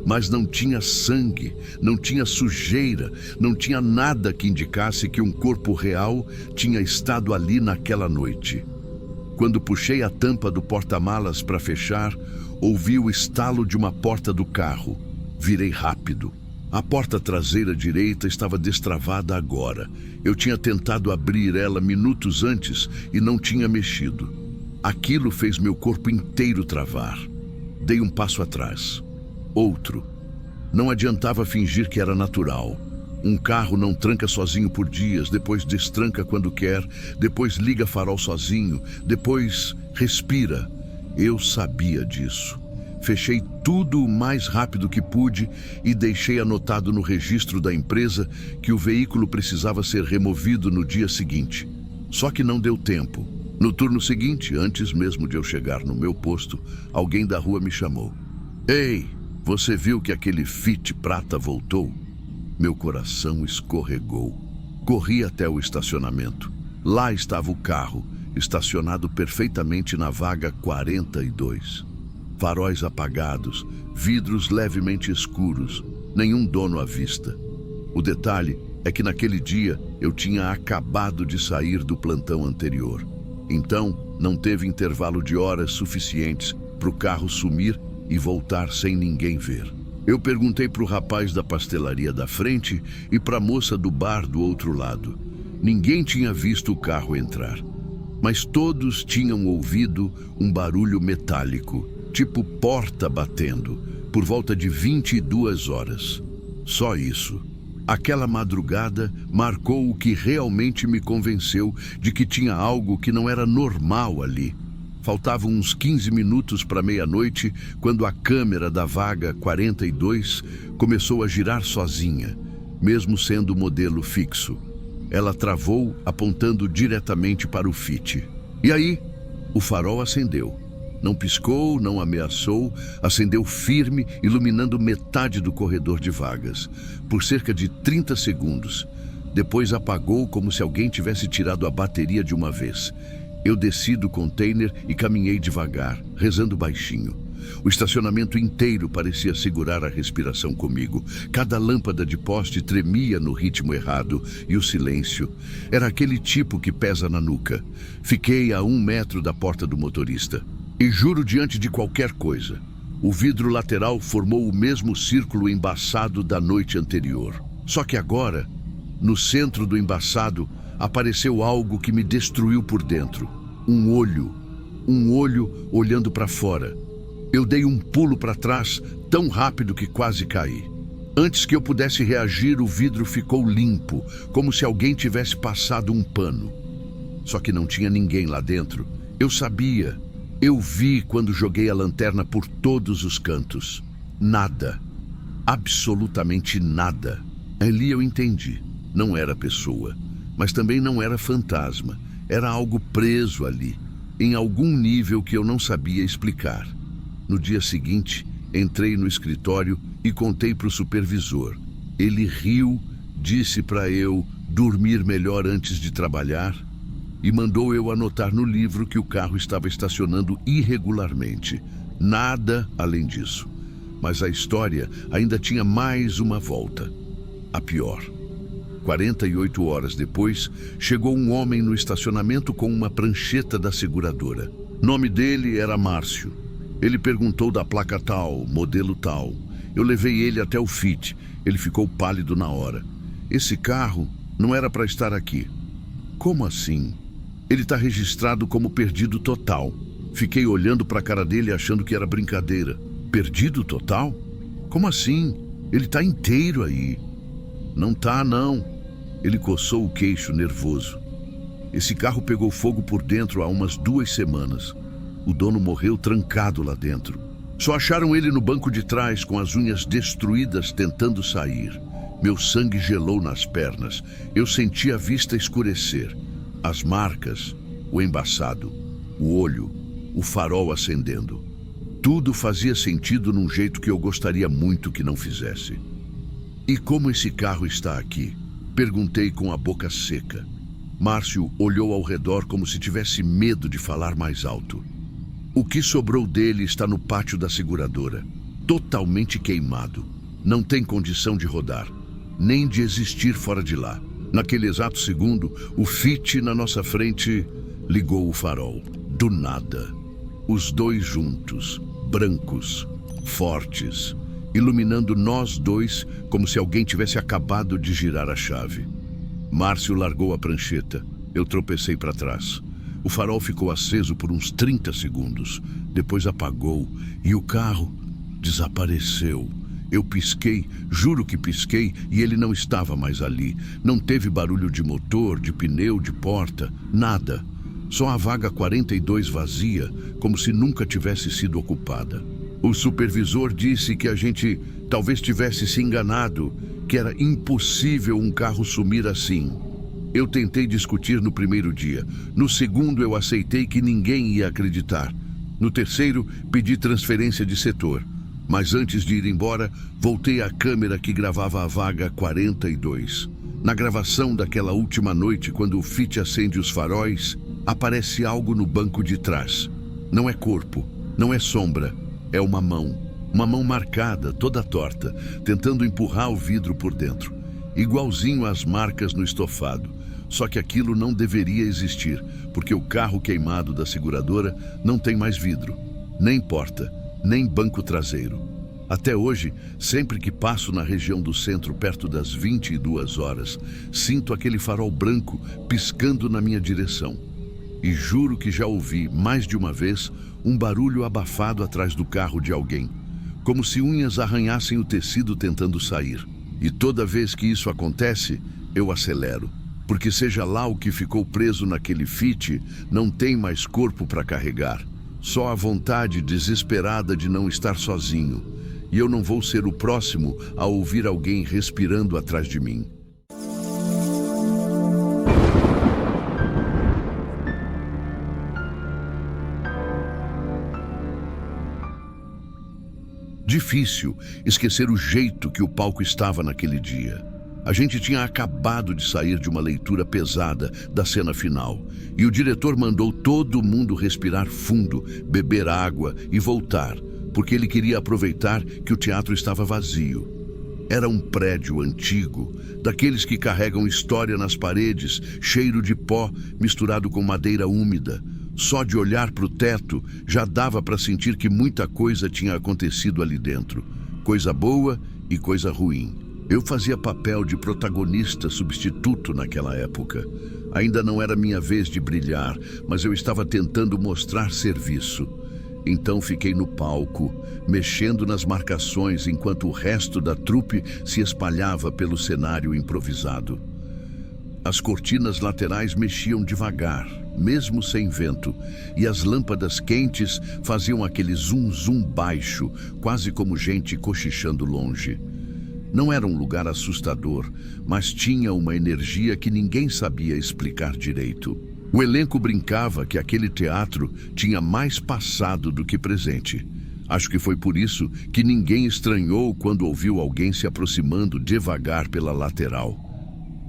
A: Mas não tinha sangue, não tinha sujeira, não tinha nada que indicasse que um corpo real tinha estado ali naquela noite. Quando puxei a tampa do porta-malas para fechar, ouvi o estalo de uma porta do carro. Virei rápido. A porta traseira direita estava destravada agora. Eu tinha tentado abrir ela minutos antes e não tinha mexido. Aquilo fez meu corpo inteiro travar. Dei um passo atrás. Outro. Não adiantava fingir que era natural. Um carro não tranca sozinho por dias, depois destranca quando quer, depois liga farol sozinho, depois respira. Eu sabia disso. Fechei tudo o mais rápido que pude e deixei anotado no registro da empresa que o veículo precisava ser removido no dia seguinte. Só que não deu tempo. No turno seguinte, antes mesmo de eu chegar no meu posto, alguém da rua me chamou. Ei, você viu que aquele Fit prata voltou? Meu coração escorregou. Corri até o estacionamento. Lá estava o carro, estacionado perfeitamente na vaga 42. Faróis apagados, vidros levemente escuros, nenhum dono à vista. O detalhe é que naquele dia eu tinha acabado de sair do plantão anterior. Então, não teve intervalo de horas suficientes para o carro sumir e voltar sem ninguém ver. Eu perguntei para o rapaz da pastelaria da frente e para a moça do bar do outro lado. Ninguém tinha visto o carro entrar, mas todos tinham ouvido um barulho metálico, tipo porta batendo, por volta de 22 horas. Só isso. Aquela madrugada marcou o que realmente me convenceu de que tinha algo que não era normal ali. Faltavam uns 15 minutos para meia-noite quando a câmera da vaga 42 começou a girar sozinha, mesmo sendo modelo fixo. Ela travou, apontando diretamente para o Fit. E aí, o farol acendeu. Não piscou, não ameaçou, acendeu firme, iluminando metade do corredor de vagas. Por cerca de 30 segundos, Depois apagou como se alguém tivesse tirado a bateria de uma vez. Eu desci do container e caminhei devagar, rezando baixinho. O estacionamento inteiro parecia segurar a respiração comigo. Cada lâmpada de poste tremia no ritmo errado e o silêncio era aquele tipo que pesa na nuca. Fiquei a 1 metro da porta do motorista. E juro diante de qualquer coisa, o vidro lateral formou o mesmo círculo embaçado da noite anterior. Só que agora, no centro do embaçado, apareceu algo que me destruiu por dentro. Um olho olhando para fora. Eu dei um pulo para trás, tão rápido que quase caí. Antes que eu pudesse reagir, o vidro ficou limpo, como se alguém tivesse passado um pano. Só que não tinha ninguém lá dentro. Eu sabia. Eu vi quando joguei a lanterna por todos os cantos. Nada. Absolutamente nada. Ali eu entendi. Não era pessoa, mas também não era fantasma. Era algo preso ali, em algum nível que eu não sabia explicar. No dia seguinte, entrei no escritório e contei para o supervisor. Ele riu, disse para eu dormir melhor antes de trabalhar e mandou eu anotar no livro que o carro estava estacionando irregularmente. Nada além disso. Mas a história ainda tinha mais uma volta. A pior. 48 horas depois, chegou um homem no estacionamento com uma prancheta da seguradora. Nome dele era Márcio. Ele perguntou da placa tal, modelo tal. Eu levei ele até o FIT. Ele ficou pálido na hora. Esse carro não era para estar aqui. Como assim? Ele está registrado como perdido total. Fiquei olhando para a cara dele achando que era brincadeira. Perdido total? Como assim? Ele está inteiro aí. Não tá, não. Ele coçou o queixo, nervoso. Esse carro pegou fogo por dentro há umas 2 semanas. O dono morreu trancado lá dentro. Só acharam ele no banco de trás, com as unhas destruídas, tentando sair. Meu sangue gelou nas pernas. Eu senti a vista escurecer. As marcas, o embaçado, o olho, o farol acendendo. Tudo fazia sentido num jeito que eu gostaria muito que não fizesse. E como esse carro está aqui? Perguntei com a boca seca. Márcio olhou ao redor como se tivesse medo de falar mais alto. O que sobrou dele está no pátio da seguradora, totalmente queimado. Não tem condição de rodar, nem de existir fora de lá. Naquele exato segundo, o FIT na nossa frente ligou o farol. Do nada. Os dois juntos, brancos, fortes, iluminando nós dois como se alguém tivesse acabado de girar a chave. Márcio largou a prancheta. Eu tropecei para trás. O farol ficou aceso por uns 30 segundos. Depois apagou e o carro desapareceu. Eu pisquei, juro que pisquei, e ele não estava mais ali. Não teve barulho de motor, de pneu, de porta, nada. Só a vaga 42 vazia, como se nunca tivesse sido ocupada. O supervisor disse que a gente talvez tivesse se enganado, que era impossível um carro sumir assim. Eu tentei discutir no primeiro dia. No segundo, eu aceitei que ninguém ia acreditar. No terceiro, pedi transferência de setor. Mas antes de ir embora, voltei à câmera que gravava a vaga 42. Na gravação daquela última noite, quando o FIT acende os faróis, aparece algo no banco de trás. Não é corpo, não é sombra, é uma mão. Uma mão marcada, toda torta, tentando empurrar o vidro por dentro. Igualzinho às marcas no estofado. Só que aquilo não deveria existir, porque o carro queimado da seguradora não tem mais vidro, nem porta, nem banco traseiro. Até hoje, sempre que passo na região do centro perto das 22 horas, sinto aquele farol branco piscando na minha direção. E juro que já ouvi, mais de uma vez, um barulho abafado atrás do carro de alguém, como se unhas arranhassem o tecido tentando sair. E toda vez que isso acontece, eu acelero. Porque seja lá o que ficou preso naquele FIT, não tem mais corpo para carregar. Só a vontade desesperada de não estar sozinho. E eu não vou ser o próximo a ouvir alguém respirando atrás de mim. Difícil esquecer o jeito que o palco estava naquele dia. A gente tinha acabado de sair de uma leitura pesada da cena final, e o diretor mandou todo mundo respirar fundo, beber água e voltar, porque ele queria aproveitar que o teatro estava vazio. Era um prédio antigo, daqueles que carregam história nas paredes, cheiro de pó misturado com madeira úmida. Só de olhar para o teto já dava para sentir que muita coisa tinha acontecido ali dentro. Coisa boa e coisa ruim. Eu fazia papel de protagonista substituto naquela época. Ainda não era minha vez de brilhar, mas eu estava tentando mostrar serviço. Então fiquei no palco, mexendo nas marcações enquanto o resto da trupe se espalhava pelo cenário improvisado. As cortinas laterais mexiam devagar, mesmo sem vento, e as lâmpadas quentes faziam aquele zum-zum baixo, quase como gente cochichando longe. Não era um lugar assustador, mas tinha uma energia que ninguém sabia explicar direito. O elenco brincava que aquele teatro tinha mais passado do que presente. Acho que foi por isso que ninguém estranhou quando ouviu alguém se aproximando devagar pela lateral.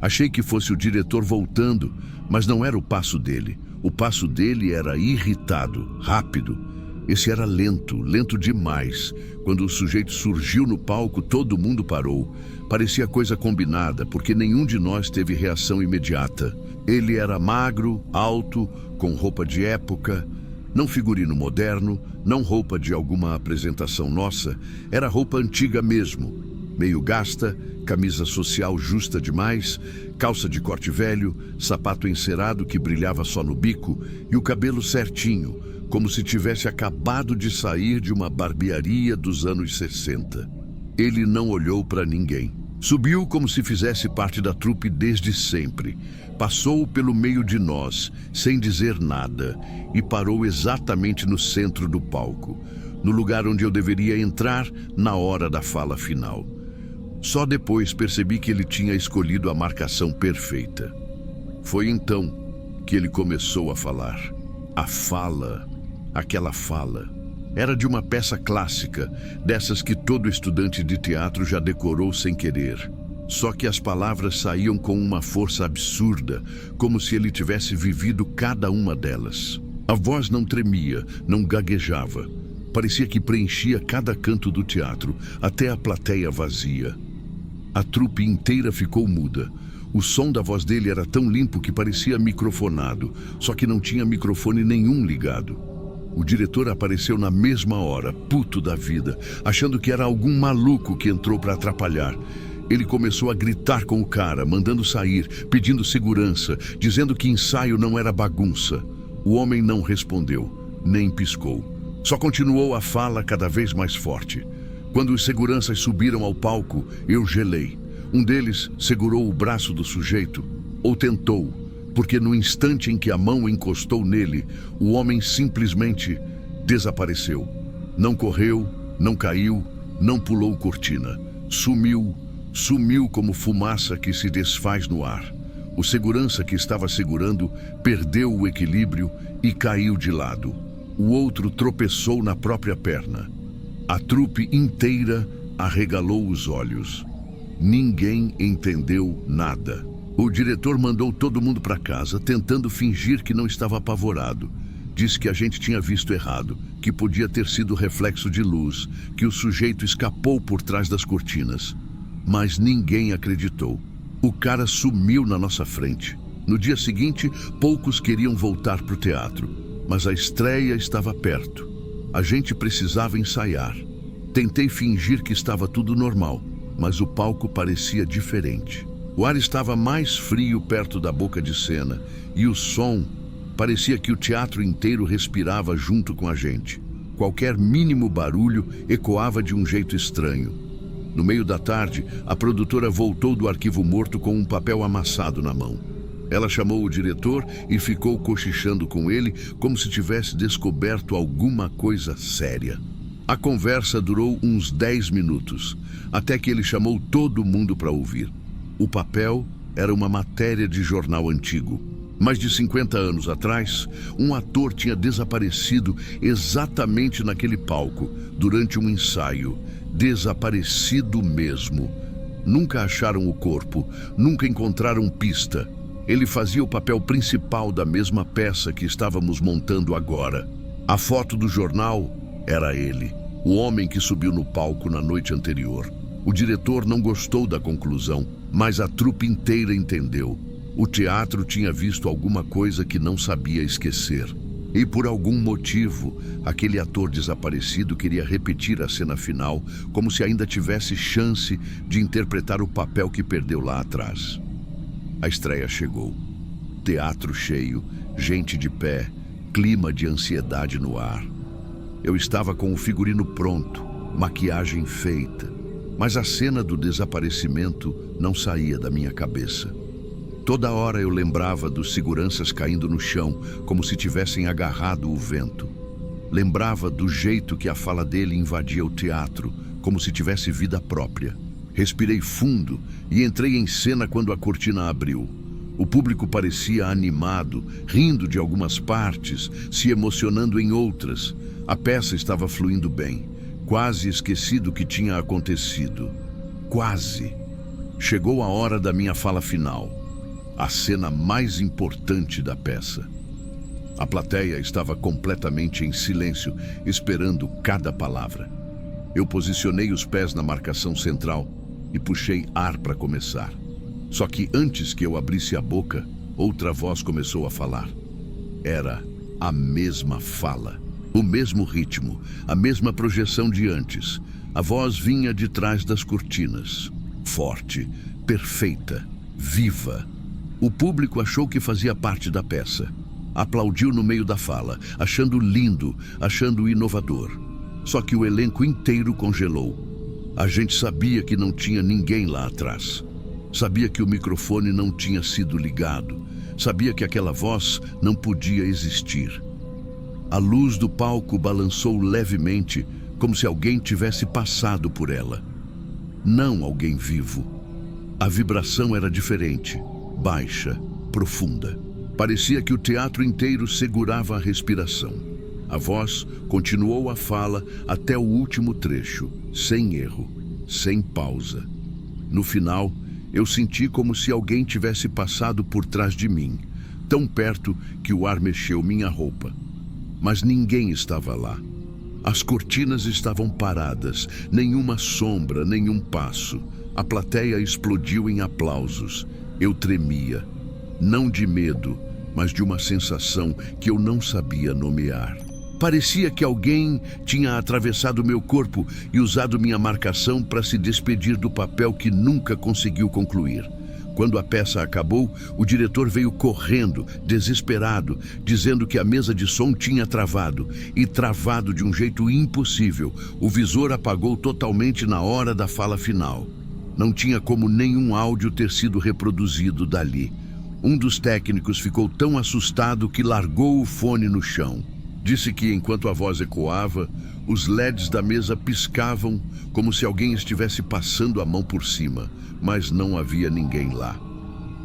A: Achei que fosse o diretor voltando, mas não era o passo dele. O passo dele era irritado, rápido. Esse era lento, lento demais. Quando o sujeito surgiu no palco, todo mundo parou. Parecia coisa combinada, porque nenhum de nós teve reação imediata. Ele era magro, alto, com roupa de época, não figurino moderno, não roupa de alguma apresentação nossa, era roupa antiga mesmo. Meio gasta, camisa social justa demais, calça de corte velho, sapato encerado que brilhava só no bico e o cabelo certinho, como se tivesse acabado de sair de uma barbearia dos anos 60. Ele não olhou para ninguém. Subiu como se fizesse parte da trupe desde sempre. Passou pelo meio de nós, sem dizer nada, e parou exatamente no centro do palco, no lugar onde eu deveria entrar na hora da fala final. Só depois percebi que ele tinha escolhido a marcação perfeita. Foi então que ele começou a falar. A fala, aquela fala, era de uma peça clássica, dessas que todo estudante de teatro já decorou sem querer. Só que as palavras saíam com uma força absurda, como se ele tivesse vivido cada uma delas. A voz não tremia, não gaguejava. Parecia que preenchia cada canto do teatro, até a plateia vazia. A trupe inteira ficou muda. O som da voz dele era tão limpo que parecia microfonado, só que não tinha microfone nenhum ligado. O diretor apareceu na mesma hora, puto da vida, achando que era algum maluco que entrou para atrapalhar. Ele começou a gritar com o cara, mandando sair, pedindo segurança, dizendo que ensaio não era bagunça. O homem não respondeu, nem piscou. Só continuou a fala cada vez mais forte. Quando os seguranças subiram ao palco, eu gelei. Um deles segurou o braço do sujeito, ou tentou, porque no instante em que a mão encostou nele, o homem simplesmente desapareceu. Não correu, não caiu, não pulou cortina. Sumiu como fumaça que se desfaz no ar. O segurança que estava segurando perdeu o equilíbrio e caiu de lado. O outro tropeçou na própria perna. A trupe inteira arregalou os olhos. Ninguém entendeu nada. O diretor mandou todo mundo para casa, tentando fingir que não estava apavorado. Disse que a gente tinha visto errado, que podia ter sido reflexo de luz, que o sujeito escapou por trás das cortinas. Mas ninguém acreditou. O cara sumiu na nossa frente. No dia seguinte, poucos queriam voltar para o teatro, mas a estreia estava perto. A gente precisava ensaiar. Tentei fingir que estava tudo normal, mas o palco parecia diferente. O ar estava mais frio perto da boca de cena e o som parecia que o teatro inteiro respirava junto com a gente. Qualquer mínimo barulho ecoava de um jeito estranho. No meio da tarde, a produtora voltou do arquivo morto com um papel amassado na mão. Ela chamou o diretor e ficou cochichando com ele como se tivesse descoberto alguma coisa séria. A conversa durou uns 10 minutos, até que ele chamou todo mundo para ouvir. O papel era uma matéria de jornal antigo. Mais de 50 anos atrás, um ator tinha desaparecido exatamente naquele palco, durante um ensaio. Desaparecido mesmo. Nunca acharam o corpo, nunca encontraram pista. Ele fazia o papel principal da mesma peça que estávamos montando agora. A foto do jornal era ele, o homem que subiu no palco na noite anterior. O diretor não gostou da conclusão, mas a trupe inteira entendeu. O teatro tinha visto alguma coisa que não sabia esquecer. E por algum motivo, aquele ator desaparecido queria repetir a cena final, como se ainda tivesse chance de interpretar o papel que perdeu lá atrás. A estreia chegou. Teatro cheio, gente de pé, clima de ansiedade no ar. Eu estava com o figurino pronto, maquiagem feita, mas a cena do desaparecimento não saía da minha cabeça. Toda hora eu lembrava dos seguranças caindo no chão, como se tivessem agarrado o vento. Lembrava do jeito que a fala dele invadia o teatro, como se tivesse vida própria. Respirei fundo e entrei em cena quando a cortina abriu. O público parecia animado, rindo de algumas partes, se emocionando em outras. A peça estava fluindo bem. Quase esqueci do que tinha acontecido. Quase. Chegou a hora da minha fala final. A cena mais importante da peça. A plateia estava completamente em silêncio, esperando cada palavra. Eu posicionei os pés na marcação central e puxei ar para começar. Só que antes que eu abrisse a boca, outra voz começou a falar. Era a mesma fala, o mesmo ritmo, a mesma projeção de antes. A voz vinha de trás das cortinas. Forte, perfeita, viva. O público achou que fazia parte da peça. Aplaudiu no meio da fala, achando lindo, achando inovador. Só que o elenco inteiro congelou. A gente sabia que não tinha ninguém lá atrás. Sabia que o microfone não tinha sido ligado. Sabia que aquela voz não podia existir. A luz do palco balançou levemente, como se alguém tivesse passado por ela. Não alguém vivo. A vibração era diferente. Baixa, profunda. Parecia que o teatro inteiro segurava a respiração. A voz continuou a fala até o último trecho, sem erro, sem pausa. No final, eu senti como se alguém tivesse passado por trás de mim, tão perto que o ar mexeu minha roupa. Mas ninguém estava lá. As cortinas estavam paradas, nenhuma sombra, nenhum passo. A plateia explodiu em aplausos. Eu tremia, não de medo, mas de uma sensação que eu não sabia nomear. Parecia que alguém tinha atravessado meu corpo e usado minha marcação para se despedir do papel que nunca conseguiu concluir. Quando a peça acabou, o diretor veio correndo, desesperado, dizendo que a mesa de som tinha travado, e travado de um jeito impossível. O visor apagou totalmente na hora da fala final. Não tinha como nenhum áudio ter sido reproduzido dali. Um dos técnicos ficou tão assustado que largou o fone no chão. Disse que, enquanto a voz ecoava, os LEDs da mesa piscavam como se alguém estivesse passando a mão por cima, mas não havia ninguém lá.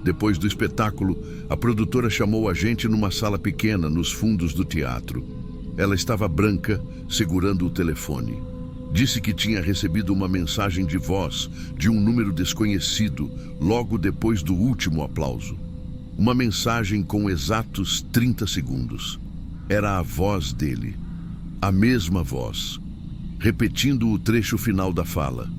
A: Depois do espetáculo, a produtora chamou a gente numa sala pequena nos fundos do teatro. Ela estava branca, segurando o telefone. Disse que tinha recebido uma mensagem de voz de um número desconhecido logo depois do último aplauso. Uma mensagem com exatos 30 segundos. Era a voz dele, a mesma voz, repetindo o trecho final da fala.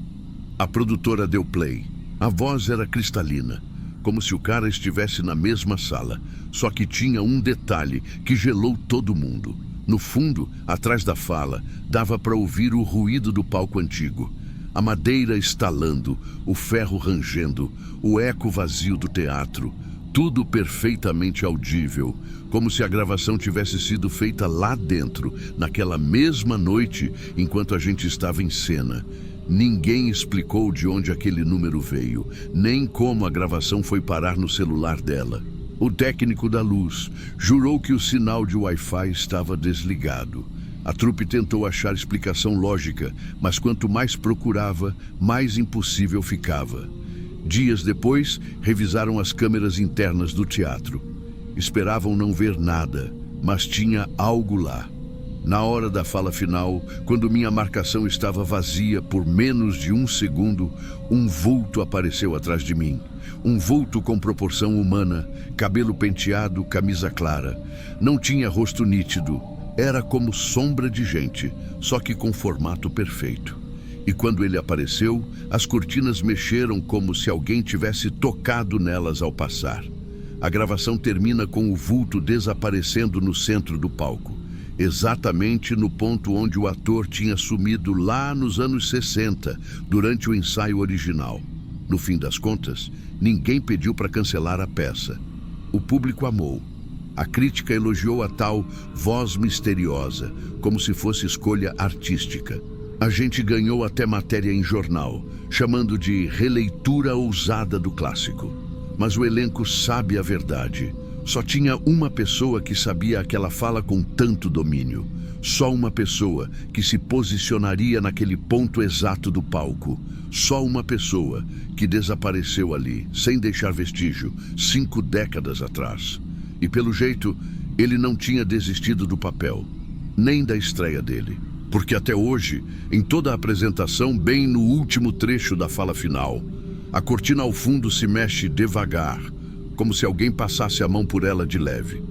A: A produtora deu play. A voz era cristalina, como se o cara estivesse na mesma sala, só que tinha um detalhe que gelou todo mundo. No fundo, atrás da fala, dava para ouvir o ruído do palco antigo. A madeira estalando, o ferro rangendo, o eco vazio do teatro. Tudo perfeitamente audível, como se a gravação tivesse sido feita lá dentro, naquela mesma noite, enquanto a gente estava em cena. Ninguém explicou de onde aquele número veio, nem como a gravação foi parar no celular dela. O técnico da luz jurou que o sinal de Wi-Fi estava desligado. A trupe tentou achar explicação lógica, mas quanto mais procurava, mais impossível ficava. Dias depois, revisaram as câmeras internas do teatro. Esperavam não ver nada, mas tinha algo lá. Na hora da fala final, quando minha marcação estava vazia por menos de 1 segundo, um vulto apareceu atrás de mim. Um vulto com proporção humana, cabelo penteado, camisa clara. Não tinha rosto nítido. Era como sombra de gente, só que com formato perfeito. E quando ele apareceu, as cortinas mexeram como se alguém tivesse tocado nelas ao passar. A gravação termina com o vulto desaparecendo no centro do palco, exatamente no ponto onde o ator tinha sumido lá nos anos 60, durante o ensaio original. No fim das contas, ninguém pediu para cancelar a peça. O público amou. A crítica elogiou a tal voz misteriosa, como se fosse escolha artística. A gente ganhou até matéria em jornal, chamando de releitura ousada do clássico. Mas o elenco sabe a verdade. Só tinha uma pessoa que sabia aquela fala com tanto domínio. Só uma pessoa que se posicionaria naquele ponto exato do palco. Só uma pessoa que desapareceu ali, sem deixar vestígio, 5 décadas atrás. E pelo jeito, ele não tinha desistido do papel, nem da estreia dele. Porque até hoje, em toda a apresentação, bem no último trecho da fala final, a cortina ao fundo se mexe devagar, como se alguém passasse a mão por ela de leve.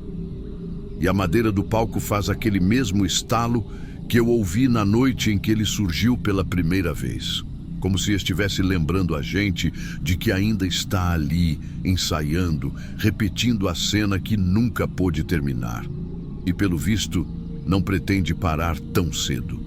A: E a madeira do palco faz aquele mesmo estalo que eu ouvi na noite em que ele surgiu pela primeira vez. Como se estivesse lembrando a gente de que ainda está ali, ensaiando, repetindo a cena que nunca pôde terminar. E pelo visto, não pretende parar tão cedo.